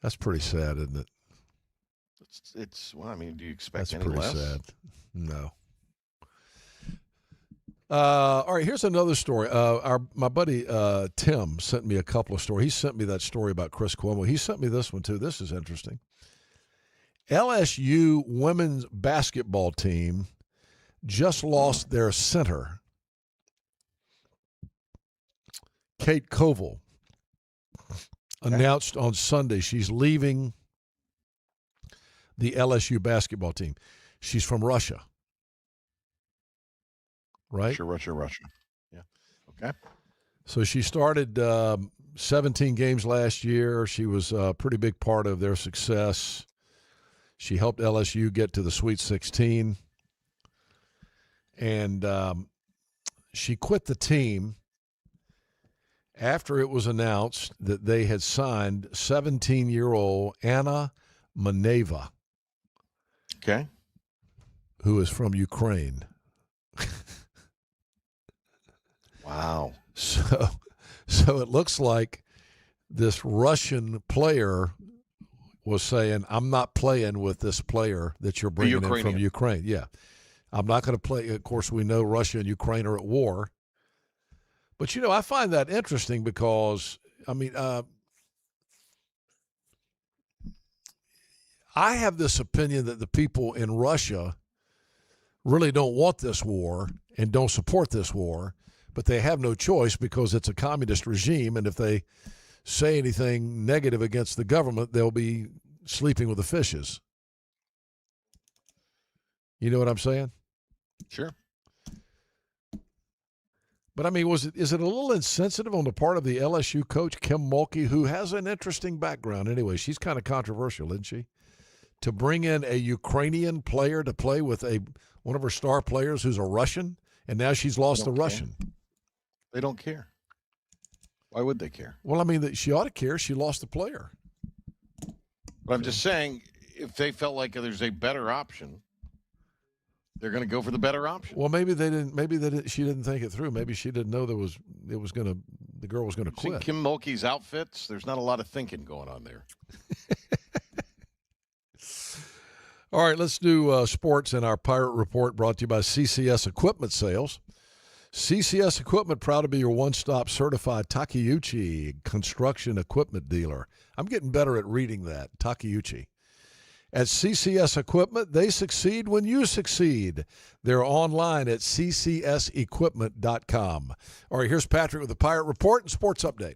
that's pretty sad, isn't it? Well, I mean, do you expect That's any pretty less? sad. No. All right, here's another story. My buddy Tim sent me a couple of stories. He sent me that story about Chris Cuomo. He sent me this one, too. This is interesting. LSU women's basketball team just lost their center, Kate Koval, announced on Sunday she's leaving the LSU basketball team. She's from Russia. Right? Russia. Yeah. Okay. So she started 17 games last year. She was a pretty big part of their success. She helped LSU get to the Sweet 16. And she quit the team after it was announced that they had signed 17-year-old Anna Maneva. Okay. Who is from Ukraine. Wow. So it looks like this Russian player was saying, I'm not playing with this player that you're bringing in from Ukraine. Yeah. I'm not going to play. Of course, we know Russia and Ukraine are at war. But, I find that interesting because, I have this opinion that the people in Russia really don't want this war and don't support this war, but they have no choice because it's a communist regime, and if they say anything negative against the government, they'll be sleeping with the fishes. You know what I'm saying? Sure. But, is it a little insensitive on the part of the LSU coach, Kim Mulkey, who has an interesting background anyway? She's kind of controversial, isn't she? To bring in a Ukrainian player to play with one of her star players who's a Russian, and now she's lost the Russian. They don't care. Why would they care? Well, she ought to care. She lost the player. But I'm just saying, if they felt like there's a better option, they're going to go for the better option. Well, maybe they didn't. Maybe she didn't think it through. Maybe she didn't know the girl was going to quit. Kim Mulkey's outfits. There's not a lot of thinking going on there. All right, let's do sports in our Pirate Report, brought to you by CCS Equipment Sales. CCS Equipment, proud to be your one-stop certified Takeuchi construction equipment dealer. I'm getting better at reading that, Takeuchi. At CCS Equipment, they succeed when you succeed. They're online at ccsequipment.com. All right, here's Patrick with the Pirate Report and Sports Update.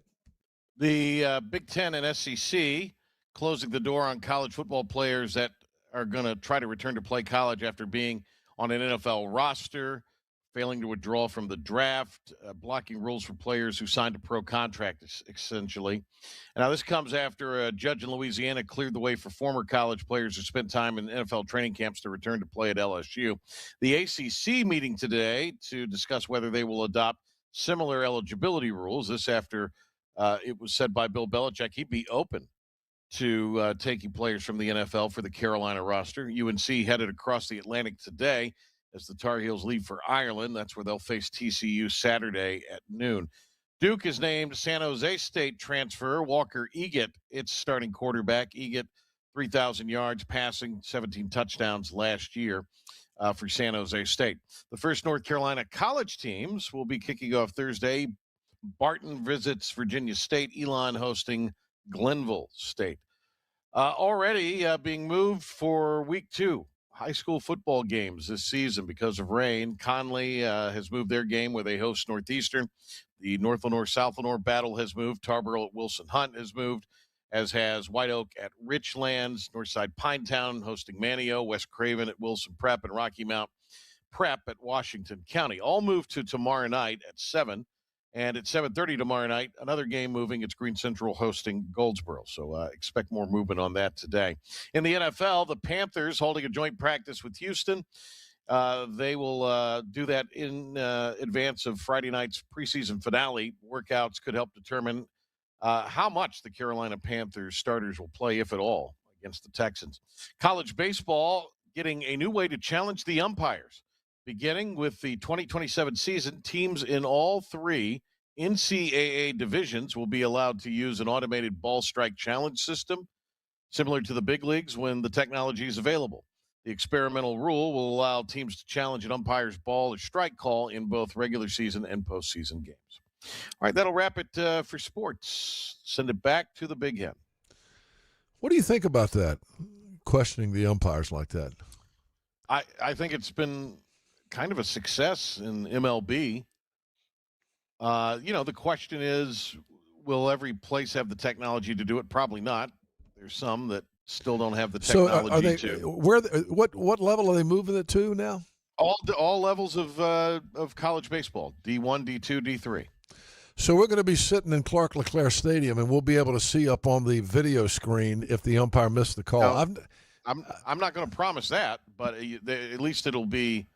The Big Ten and SEC closing the door on college football players that are going to try to return to play college after being on an NFL roster, failing to withdraw from the draft, blocking rules for players who signed a pro contract, essentially. And now this comes after a judge in Louisiana cleared the way for former college players who spent time in NFL training camps to return to play at LSU. The ACC meeting today to discuss whether they will adopt similar eligibility rules. This after it was said by Bill Belichick he'd be open to taking players from the NFL for the Carolina roster. UNC headed across the Atlantic today as the Tar Heels leave for Ireland. That's where they'll face TCU Saturday at noon. Duke is named San Jose State transfer Walker Eggett, its starting quarterback. Eggett, 3,000 yards passing, 17 touchdowns last year for San Jose State. The first North Carolina college teams will be kicking off Thursday. Barton visits Virginia State, Elon hosting Glenville State. Already being moved for week 2. High school football games this season because of rain. Conley has moved their game where they host Northeastern. The North Lenoir-South Lenoir battle has moved. Tarboro at Wilson Hunt has moved, as has White Oak at Richlands. Northside Pinetown hosting Manio. West Craven at Wilson Prep, and Rocky Mount Prep at Washington County. All moved to tomorrow night at 7. And at 7:30 tomorrow night, another game moving. It's Green Central hosting Goldsboro. So expect more movement on that today. In the NFL, the Panthers holding a joint practice with Houston. They will do that in advance of Friday night's preseason finale. Workouts could help determine how much the Carolina Panthers starters will play, if at all, against the Texans. College baseball getting a new way to challenge the umpires. Beginning with the 2027 season, teams in all 3 NCAA divisions will be allowed to use an automated ball strike challenge system, similar to the big leagues when the technology is available. The experimental rule will allow teams to challenge an umpire's ball or strike call in both regular season and postseason games. All right, that'll wrap it for sports. Send it back to the Big Hen. What do you think about that, questioning the umpires like that? I think it's been kind of a success in MLB. The question is, will every place have the technology to do it? Probably not. There's some that still don't have the technology what level are they moving it to now? All levels of college baseball, D1, D2, D3. So we're going to be sitting in Clark LeClaire Stadium, and we'll be able to see up on the video screen if the umpire missed the call. No, I'm not going to promise that, but at least there will be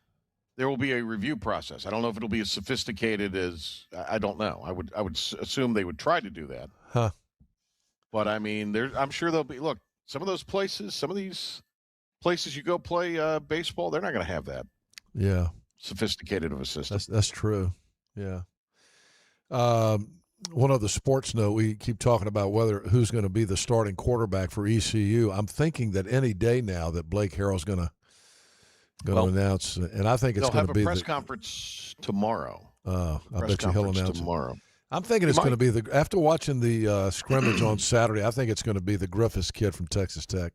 a review process. I don't know if it'll be as sophisticated as I don't know. I would assume they would try to do that. Huh. But I mean, I'm sure there'll be. Look, some of these places you go play baseball, they're not going to have that. Yeah. Sophisticated of a system. That's true. Yeah. One other sports note, we keep talking about who's going to be the starting quarterback for ECU. I'm thinking that any day now that Blake Harrell's going to announce, and I think it's going to be a press conference tomorrow. I bet you he'll announce tomorrow. I'm thinking it's going to be after watching the scrimmage on Saturday, I think it's going to be the Griffiths kid from Texas Tech.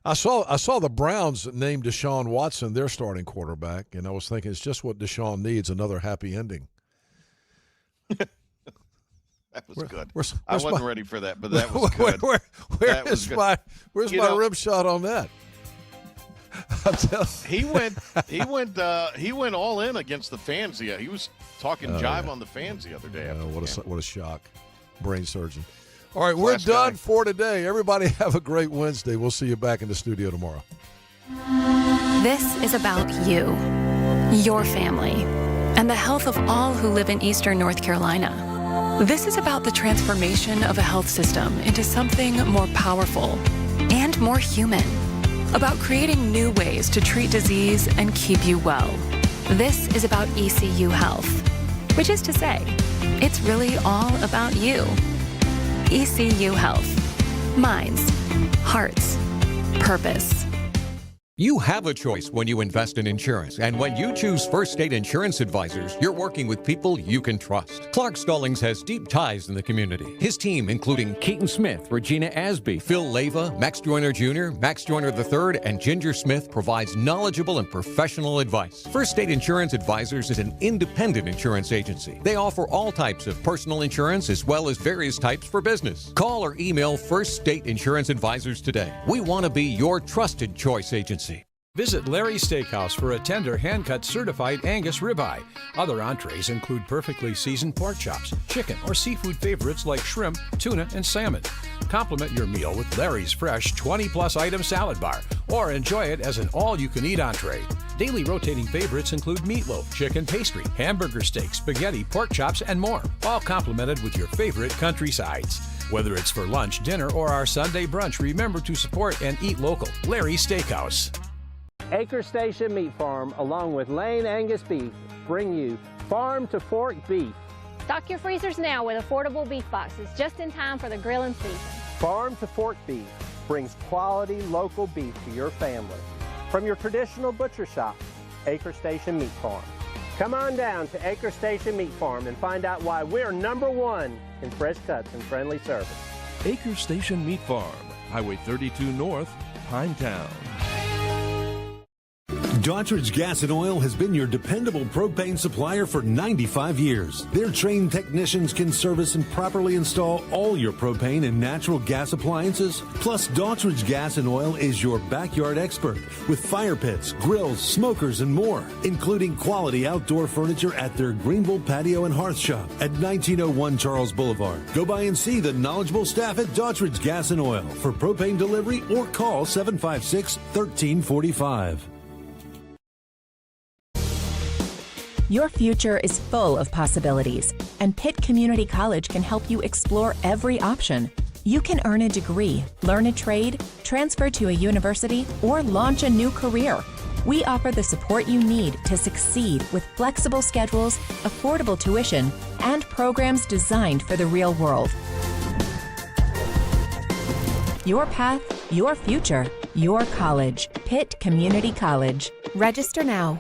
I saw the Browns named Deshaun Watson their starting quarterback, and I was thinking it's just what Deshaun needs, another happy ending. That was good. I wasn't ready for that, but that was good. Where's my rim shot on that? He went all in against the fans. He was talking jive on the fans the other day. What a shock. Brain surgeon. All right, we're done for today. Everybody have a great Wednesday. We'll see you back in the studio tomorrow. This is about you, your family, and the health of all who live in Eastern North Carolina. This is about the transformation of a health system into something more powerful and more human. About creating new ways to treat disease and keep you well. This is about ECU Health, which is to say, it's really all about you. ECU Health. Minds, hearts, purpose. You have a choice when you invest in insurance, and when you choose First State Insurance Advisors, you're working with people you can trust. Clark Stallings has deep ties in the community. His team, including Keaton Smith, Regina Asby, Phil Leyva, Max Joyner Jr., Max Joyner III, and Ginger Smith, provides knowledgeable and professional advice. First State Insurance Advisors is an independent insurance agency. They offer all types of personal insurance as well as various types for business. Call or email First State Insurance Advisors today. We want to be your trusted choice agency. Visit Larry's Steakhouse for a tender, hand-cut certified Angus ribeye. Other entrees include perfectly seasoned pork chops, chicken or seafood favorites like shrimp, tuna, and salmon. Complement your meal with Larry's fresh 20-plus item salad bar, or enjoy it as an all-you-can-eat entree. Daily rotating favorites include meatloaf, chicken pastry, hamburger steak, spaghetti, pork chops, and more, all complemented with your favorite country sides. Whether it's for lunch, dinner, or our Sunday brunch, remember to support and eat local. Larry's Steakhouse. Acre Station Meat Farm, along with Lane Angus Beef, bring you Farm to Fork Beef. Stock your freezers now with affordable beef boxes, just in time for the grilling season. Farm to Fork Beef brings quality local beef to your family. From your traditional butcher shop, Acre Station Meat Farm. Come on down to Acre Station Meat Farm and find out why we're #1 in fresh cuts and friendly service. Acre Station Meat Farm, Highway 32 North, Pinetown. Daughtridge Gas and Oil has been your dependable propane supplier for 95 years. Their trained technicians can service and properly install all your propane and natural gas appliances. Plus, Daughtridge Gas and Oil is your backyard expert with fire pits, grills, smokers, and more, including quality outdoor furniture at their Greenville patio and hearth shop at 1901 Charles Boulevard. Go by and see the knowledgeable staff at Daughtridge Gas and Oil for propane delivery or call 756-1345. Your future is full of possibilities, and Pitt Community College can help you explore every option. You can earn a degree, learn a trade, transfer to a university, or launch a new career. We offer the support you need to succeed with flexible schedules, affordable tuition, and programs designed for the real world. Your path, your future, your college. Pitt Community College. Register now